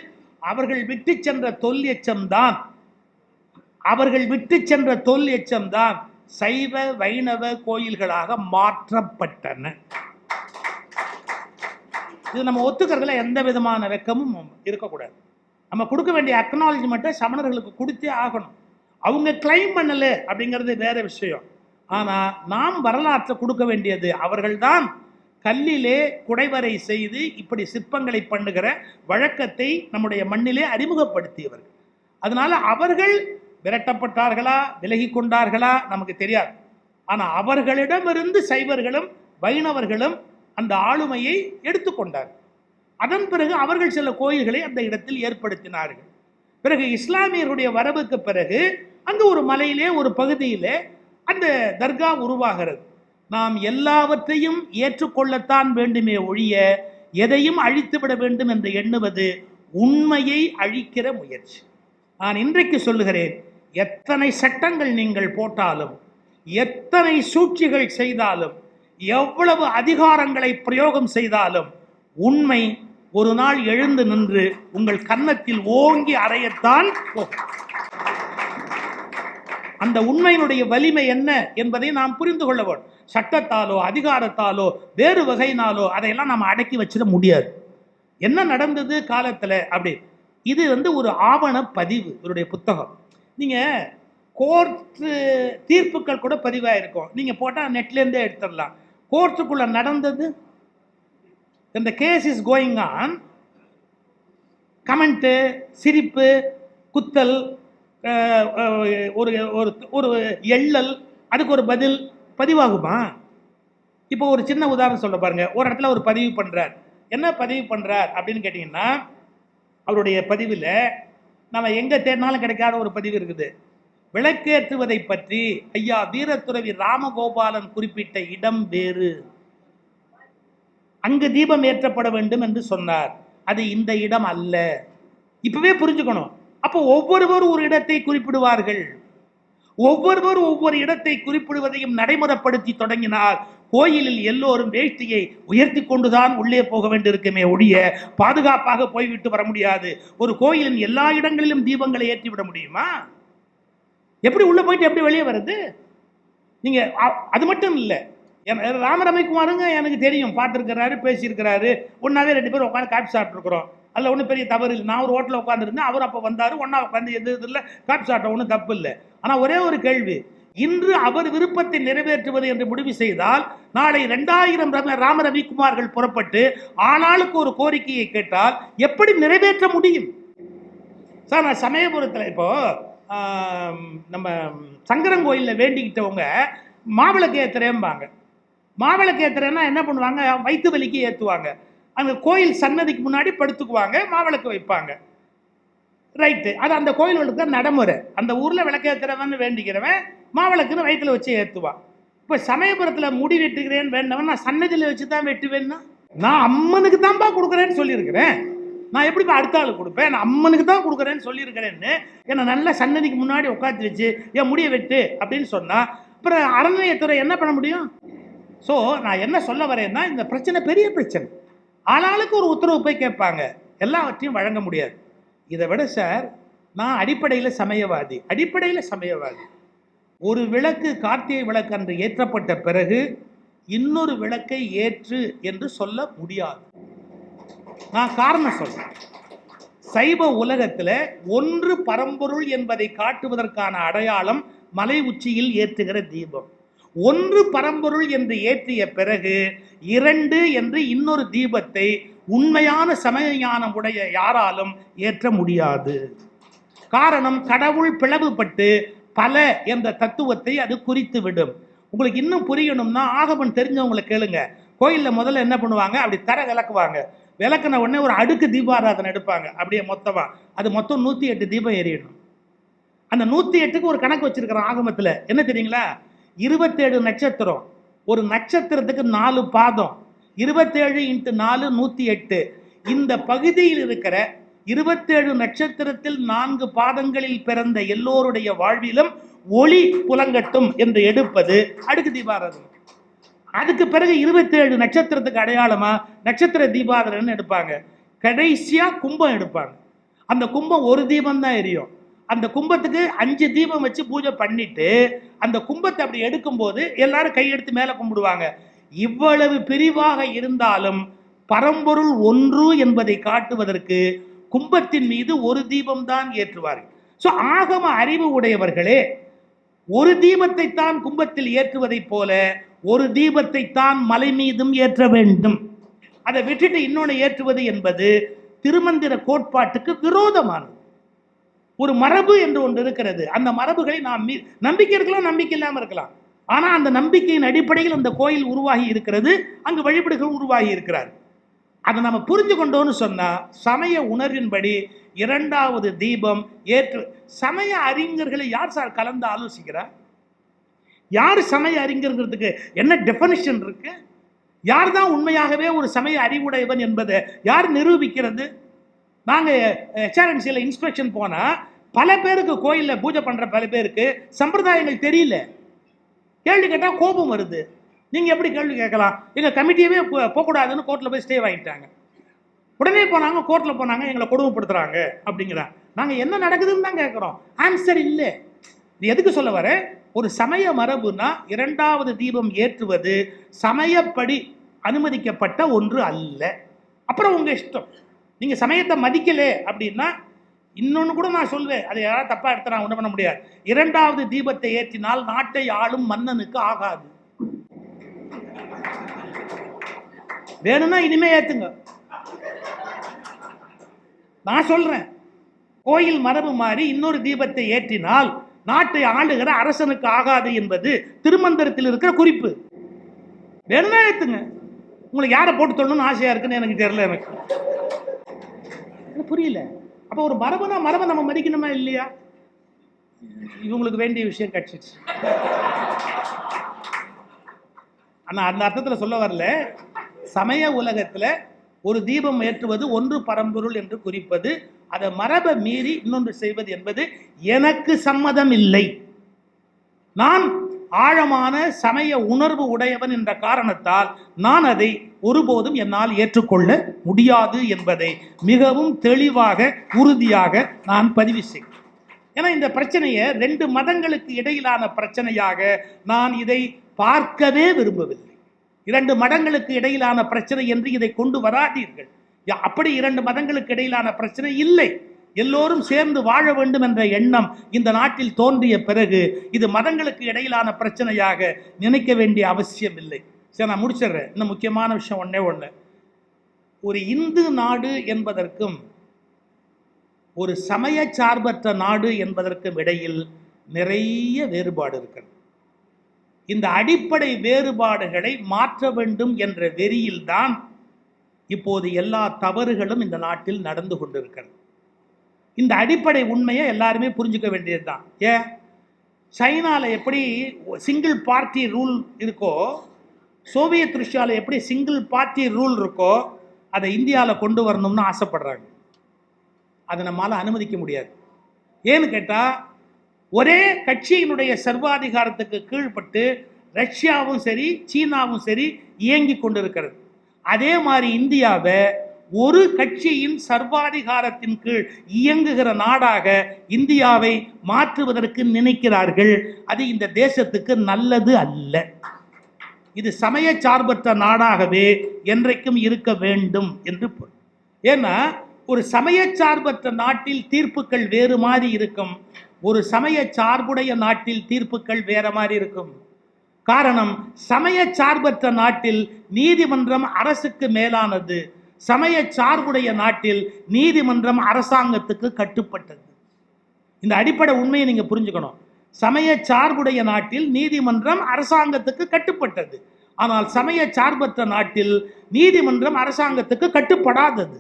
அவர்கள் விட்டு சென்ற தொல் எச்சம்தான், சைவ வைணவ கோயில்களாக மாற்றப்பட்டன. இது நம்ம ஒத்துக்கிறதுல எந்த விதமான வெக்கமும் இருக்கக்கூடாது. நம்ம கொடுக்க வேண்டிய அக்னாலஜ்மெண்ட்டை சமணர்களுக்கு கொடுத்தே ஆகணும். அவங்க கிளைம் பண்ணல அப்படிங்கிறது வேற விஷயம். ஆனா நாம் வரலாற்றை கொடுக்க வேண்டியது அவர்கள்தான். கல்லிலே குடைவரை செய்து இப்படி சிற்பங்களை பண்ணுகிற வழக்கத்தை நம்முடைய மண்ணிலே அறிமுகப்படுத்தியவர்கள். அதனால அவர்கள் விரட்டப்பட்டார்களா, விலகி கொண்டார்களா நமக்கு தெரியாது. ஆனா அவர்களிடமிருந்து சைவர்களும் வைணவர்களும் அந்த ஆளுமையை எடுத்துக்கொண்டார்கள். அதன் பிறகு அவர்கள் சில கோயில்களை அந்த இடத்தில் ஏற்படுத்தினார்கள். பிறகு இஸ்லாமியர்களுடைய வரவுக்கு பிறகு அங்கு ஒரு மலையிலே ஒரு பகுதியிலே அந்த தர்கா உருவாகிறது. நாம் எல்லாவற்றையும் ஏற்றுக்கொள்ளத்தான் வேண்டுமே ஒழிய எதையும் அழித்து விட வேண்டும் என்று எண்ணுவது உண்மையை அழிக்கிற முயற்சி. நான் இன்றைக்கு சொல்லுகிறேன், எத்தனை சட்டங்கள் நீங்கள் போட்டாலும், எத்தனை சூழ்ச்சிகள் செய்தாலும், எவ்வளவு அதிகாரங்களை பிரயோகம் செய்தாலும் உண்மை ஒரு நாள் எழுந்து நின்று உங்கள் கன்னத்தில் ஓங்கி அறையத்தான் போகும். அந்த உண்மையினுடைய வலிமை என்ன என்பதை நாம் புரிந்து கொள்ள வேண்டும். சட்டத்தாலோ அதிகாரத்தாலோ வேறு வகையினாலோ அதையெல்லாம் நாம் அடக்கி வச்சிட முடியாது. என்ன நடந்தது காலத்தில் அப்படி, இது ஒரு ஆவண பதிவு, இவருடைய புத்தகம். நீங்க கோர்ட்டு தீர்ப்புகள் கூட பதிவாயிருக்கும், நீங்க போட்டால் நெட்லேருந்தே எடுத்துடலாம். கோர்ட்டுக்குள்ள நடந்தது, இந்த case is going on, comment, சிரிப்பு, குத்தல், ஒரு ஒரு எள்ளல், அதுக்கு ஒரு பதில் பதிவாகுமா? இப்போ ஒரு சின்ன உதாரணம் சொல்ல பாருங்க. ஒரு இடத்துல ஒரு பதிவு பண்றார். என்ன பதிவு பண்றார் அப்படின்னு கேட்டீங்கன்னா, அவருடைய பதிவில் நம்ம எங்க தேடினாலும் கிடைக்காத ஒரு பதிவு இருக்குது. விளக்கேற்றுவதை பற்றி ஐயா வீரத்துறவி ராமகோபாலன் குறிப்பிட்ட இடம் வேறு, அங்கு தீபம் ஏற்றப்பட வேண்டும் என்று சொன்னார். அது இந்த இடம் அல்ல. இப்பவே புரிஞ்சுக்கணும். அப்போ ஒவ்வொருவரும் ஒரு இடத்தை குறிப்பிடுவார்கள். ஒவ்வொருவர் ஒவ்வொரு இடத்தை குறிப்பிடுவதையும் நடைமுறைப்படுத்தி தொடங்கினால் கோயிலில் எல்லோரும் வேஷ்டியை உயர்த்தி கொண்டுதான் உள்ளே போக வேண்டியிருக்குமே ஒழிய பாதுகாப்பாக போய்விட்டு வர முடியாது. ஒரு கோயிலின் எல்லா இடங்களிலும் தீபங்களை ஏற்றி விட முடியுமா? எப்படி உள்ள போயிட்டு எப்படி வெளியே வருது? நீங்க அது மட்டும் இல்லை, ராமரமைக்குமாருங்க எனக்கு தெரியும், பார்த்துருக்கிறாரு, பேசியிருக்கிறாரு. ஒன்னாவே 2 பேரும் உட்காந்து காப்பி சாப்பிட்டுருக்குறோம். அதில் ஒன்றும் பெரிய தவறு இல்லை. நான் ஒரு ஹோட்டலில் உட்காந்துருந்தேன், அவர் அப்போ வந்தார், ஒன்றா உட்காந்து எது இல்லை காப்பி சாப்பிட்ட ஒன்றும் தப்பு இல்லை. ஆனால் ஒரே ஒரு கேள்வி, இன்று அவர் விருப்பத்தை நிறைவேற்றுவது என்று முடிவு செய்தால் நாளை 2000 ராம ரவிக்குமார்கள் புறப்பட்டு ஆளாளுக்கு ஒரு கோரிக்கையை கேட்டால் எப்படி நிறைவேற்ற முடியும்? சார் நான் சமயபுரத்தில் இப்போ நம்ம சங்கரங்கோயிலில் வேண்டிக்கிட்டவங்க மாவிளக்கு ஏற்றுறேம்பாங்க. மாவிளக்கு ஏற்றுறேன்னா என்ன பண்ணுவாங்க, வயிற்று வலிக்கு ஏற்றுவாங்க. அந்த கோயில் சன்னதிக்கு முன்னாடி படுத்துக்குவாங்க, மாவிளக்கு வைப்பாங்க. ரைட்டு, அது அந்த கோயிலுக்கு தான் நடைமுறை. அந்த ஊரில் விளக்கு ஏற்றுறவன் வேண்டிக்கிறவன் மாவிளக்குன்னு வயிற்றுல வச்சு ஏற்றுவான். இப்போ சமயபுரத்தில் முடி வெட்டுக்கிறேன்னு வேண்டவன் நான் சன்னதியில் வச்சு தான் வெட்டுவேன்னா, நான் அம்மனுக்கு தான்ப்பா கொடுக்குறேன்னு சொல்லியிருக்கிறேன். நான் எப்படிப்பா அடுத்த ஆள் கொடுப்பேன்? நான் அம்மனுக்கு தான் கொடுக்குறேன்னு சொல்லியிருக்கிறேன்னு என்னை நல்ல சன்னதிக்கு முன்னாடி உட்காந்து வச்சு என் முடியை வெட்டு அப்படின்னு சொன்னால் அப்புறம் அறநிலையத்துறை என்ன பண்ண முடியும்? ஸோ நான் என்ன சொல்ல வரேன்னா, இந்த பிரச்சனை பெரிய பிரச்சனை. ஆளாளுக்கு ஒரு உத்தரவு போய் கேட்பாங்க, எல்லாவற்றையும் வழங்க முடியாது. இதை விட சார், நான் அடிப்படையில் சமயவாதி. ஒரு விளக்கு கார்த்திகை விளக்கு அன்று ஏற்றப்பட்ட பிறகு இன்னொரு விளக்கை ஏற்று என்று சொல்ல முடியாது. நான் காரணம் சொல்றேன். சைவ உலகத்தில் ஒன்று பரம்பொருள் என்பதை காட்டுவதற்கான அடையாளம் மலை உச்சியில் ஏற்றுகிற தீபம். ஒன்று பரம்பொருள் என்று ஏற்றிய பிறகு இரண்டு என்று இன்னொரு தீபத்தை உண்மையான சமய ஞானம் உடைய யாராலும் ஏற்ற முடியாது. காரணம், கடவுள் பிளவுபட்டு பல என்ற தத்துவத்தை அது குறித்து விடும். உங்களுக்கு இன்னும் புரியணும்னா ஆகமம் தெரிஞ்சவங்களை கேளுங்க. கோயிலில் முதல்ல என்ன பண்ணுவாங்க, அப்படி தர விளக்குவாங்க. விளக்குன உடனே ஒரு அடுக்கு தீபாராதனை எடுப்பாங்க, அப்படியே மொத்தமாக. அது மொத்தம் 108 தீபம் எரியணும். அந்த 108க்கு ஒரு கணக்கு வச்சிருக்கிறோம் ஆகமத்தில். என்ன தெரியுங்களா? 27 நட்சத்திரம், ஒரு நட்சத்திரத்துக்கு 4 பாதம், 27 × 4 108. இந்த பகுதியில் இருக்கிற 27 நட்சத்திரத்தில் 4 பாதங்களில் பிறந்த எல்லோருடைய வாழ்விலும் ஒளி புலங்கட்டும் என்று எடுப்பது அடுக்கு தீபாராதனை. அதுக்கு பிறகு 27 நட்சத்திரத்துக்கு அடையாளமா நட்சத்திர தீபாராதனை எடுப்பாங்க. கடைசியா கும்பம் எடுப்பாங்க. அந்த கும்பம் ஒரு தீபம் தான் எரியும். அந்த கும்பத்துக்கு 5 தீபம் வச்சு பூஜை பண்ணிட்டு அந்த கும்பத்தை அப்படி எடுக்கும்போது எல்லாரும் கையெடுத்து மேலே கும்பிடுவாங்க. இவ்வளவு பிரிவாக இருந்தாலும் பரம்பொருள் ஒன்று என்பதை காட்டுவதற்கு கும்பத்தின் மீது ஒரு தீபம் தான் ஏற்றுவார்கள். ஸோ ஆகம அறிவு உடையவர்களே, ஒரு தீபத்தை தான் கும்பத்தில் ஏற்றுவதை போல ஒரு தீபத்தை தான் மலை மீதும் ஏற்ற வேண்டும். அதை விட்டுட்டு இன்னொன்று ஏற்றுவது என்பது திருமந்திர கோட்பாட்டுக்கு விரோதமானது. ஒரு மரபு என்று ஒன்று இருக்கிறது. அந்த மரபுகளை நாம் நம்பிக்கை இருக்கலாம், நம்பிக்கை இல்லாமல் இருக்கலாம். ஆனால் அந்த நம்பிக்கையின் அடிப்படையில் அந்த கோயில் உருவாகி இருக்கிறது, அங்கு வழிபடுகள் உருவாகி இருக்கிறார். அதை நம்ம புரிஞ்சு கொண்டோன்னு சொன்னால் சமய உணர்வின்படி இரண்டாவது தீபம் ஏற்று. சமய அறிஞர்களை யார் சார் கலந்து ஆலோசிக்கிறார்? யார் சமய அறிஞர்களுக்கு என்ன டெஃபனிஷன் இருக்கு? யார் தான் உண்மையாகவே ஒரு சமய அறிவுடையவன் என்பதை யார் நிரூபிக்கிறது? நாங்கள் HRNCயில் இன்ஸ்பெக்ஷன் போனால் பல பேருக்கு கோயிலில் பூஜை பண்ணுற பல பேருக்கு சம்பிரதாயங்கள் தெரியல. கேள்வி கேட்டால் கோபம் வருது. நீங்கள் எப்படி கேள்வி கேட்கலாம்? எங்கள் கமிட்டியவே போகக்கூடாதுன்னு கோர்ட்டில் போய் ஸ்டே வாங்கிட்டாங்க. உடனே போனாங்க, கோர்ட்டில் போனாங்க, எங்களை கொடுமைப்படுத்துகிறாங்க அப்படிங்கிறாங்க. நாங்கள் என்ன நடக்குதுன்னு தான் கேட்குறோம், ஆன்சர் இல்லை. இது எதுக்கு சொல்ல வர? ஒரு சமய மரபுனா இரண்டாவது தீபம் ஏற்றுவது சமயப்படி அனுமதிக்கப்பட்ட ஒன்று அல்ல. அப்புறம் உங்கள் இஷ்டம். நீங்கள் சமயத்தை மதிக்கலே அப்படின்னா இன்னொன்று கூட நான் சொல்வேன், அதை யாராவது தப்பாக எடுத்து நான் ஒன்றும் பண்ண முடியாது. இரண்டாவது தீபத்தை ஏற்றினால் நாட்டை ஆளும் மன்னனுக்கு ஆகாது. வேணும்னா இனிமே ஏற்றுங்க. நான் சொல்றேன், கோயில் மரபு மாறி இன்னொரு தீபத்தை ஏற்றினால் நாட்டை ஆளுகிற அரசனுக்கு ஆகாது என்பது திருமந்திரத்தில் இருக்கிற குறிப்பு. வேணும்னா ஏற்றுங்க. உங்களுக்கு யாரை போட்டு சொல்லணும்னு ஆசையா இருக்குன்னு எனக்கு தெரியல. எனக்கு புரியல. அப்போ ஒரு மரபுனா மரபை நம்ம மதிக்கணுமா இல்லையா? இவங்களுக்கு வேண்டிய விஷயம் கிடைச்சிச்சு. ஆனால் அந்த அர்த்தத்தில் சொல்ல வரல. சமய உலகத்தில் ஒரு தீபம் ஏற்றுவது ஒன்று பரம்பொருள் என்று குறிப்பது, அதை மரபை மீறி இன்னொன்று செய்வது என்பது எனக்கு சம்மதம் இல்லை. நான் ஆழமான சமய உணர்வு உடையவன் என்ற காரணத்தால் நான் அதை ஒருபோதும் என்னால் ஏற்றுக்கொள்ள முடியாது என்பதை மிகவும் தெளிவாக உறுதியாக நான் பதிவு செய்கிறேன். ஏன்னா இந்த பிரச்சனையை 2 மதங்களுக்கு இடையிலான பிரச்சனையாக நான் இதை பார்க்கவே விரும்பவில்லை. 2 மதங்களுக்கு இடையிலான பிரச்சனை என்று இதை கொண்டு வராதீர்கள். அப்படி 2 மதங்களுக்கு இடையிலான பிரச்சனை இல்லை. எல்லோரும் சேர்ந்து வாழ வேண்டும் என்ற எண்ணம் இந்த நாட்டில் தோன்றிய பிறகு இது மதங்களுக்கு இடையிலான பிரச்சனையாக நினைக்க வேண்டிய அவசியம் இல்லை. சரி, நான் முடிச்சிடுறேன். இன்னும் முக்கியமான விஷயம் ஒண்ணே ஒன்று. ஒரு இந்து நாடு என்பதற்கும் ஒரு சமய சார்பற்ற நாடு என்பதற்கும் இடையில் நிறைய வேறுபாடு இருக்கிறது. இந்த அடிப்படை வேறுபாடுகளை மாற்ற வேண்டும் என்ற வெறியில்தான் இப்போது எல்லா தவறுகளும் இந்த நாட்டில் நடந்து கொண்டிருக்கிறது. இந்த அடிப்படை உண்மையை எல்லாருமே புரிஞ்சுக்க வேண்டியது தான். ஏன், சைனாவில் எப்படி சிங்கிள் பார்ட்டி ரூல் இருக்கோ, சோவியத் ரஷ்யாவில் எப்படி சிங்கிள் பார்ட்டி ரூல் இருக்கோ, அதை இந்தியாவில் கொண்டு வரணும்னு ஆசைப்படுறாங்க. அதை நம்மால் அனுமதிக்க முடியாது. ஏன்னு கேட்டால், ஒரே கட்சியினுடைய சர்வாதிகாரத்துக்கு கீழ்பட்டு ரஷ்யாவும் சரி சீனாவும் சரி இயங்கி கொண்டிருக்கிறது. அதே மாதிரி இந்தியாவை ஒரு கட்சியின் சர்வாதிகாரத்தின் கீழ் இயங்குகிற நாடாக இந்தியாவை மாற்றுவதற்கு நினைக்கிறார்கள். அது இந்த தேசத்துக்கு நல்லது அல்ல. இது சமய சார்பற்ற நாடாகவே என்றைக்கும் இருக்க வேண்டும் என்று பொருள். ஏன்னா ஒரு சமய சார்பற்ற நாட்டில் தீர்ப்புகள் வேறு மாதிரி இருக்கும், ஒரு சமய சார்புடைய நாட்டில் தீர்ப்புகள் வேற மாதிரி இருக்கும். காரணம், சமய சார்பற்ற நாட்டில் நீதிமன்றம் அரசுக்கு மேலானது, சமய சார்புடைய நாட்டில் நீதிமன்றம் அரசாங்கத்துக்கு கட்டுப்பட்டது. இந்த அடிப்படை உண்மையை நீங்க புரிஞ்சுக்கணும். சமய சார்புடைய நாட்டில் நீதிமன்றம் அரசாங்கத்துக்கு கட்டுப்பட்டது. ஆனால் சமய சார்பற்ற நாட்டில் நீதிமன்றம் அரசாங்கத்துக்கு கட்டுப்படாதது.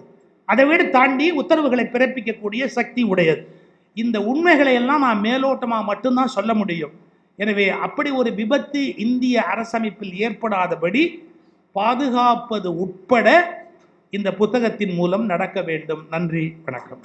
அதை விட தாண்டி உத்தரவுகளை பிறப்பிக்கக்கூடிய சக்தி உடையது. இந்த உண்மைகளை எல்லாம் நான் மேலோட்டமாக மட்டும்தான் சொல்ல முடியும். எனவே அப்படி ஒரு விபத்து இந்திய அரசமைப்பில் ஏற்படாதபடி பாதுகாப்பது உட்பட இந்த புத்தகத்தின் மூலம் நடக்க வேண்டும். நன்றி, வணக்கம்.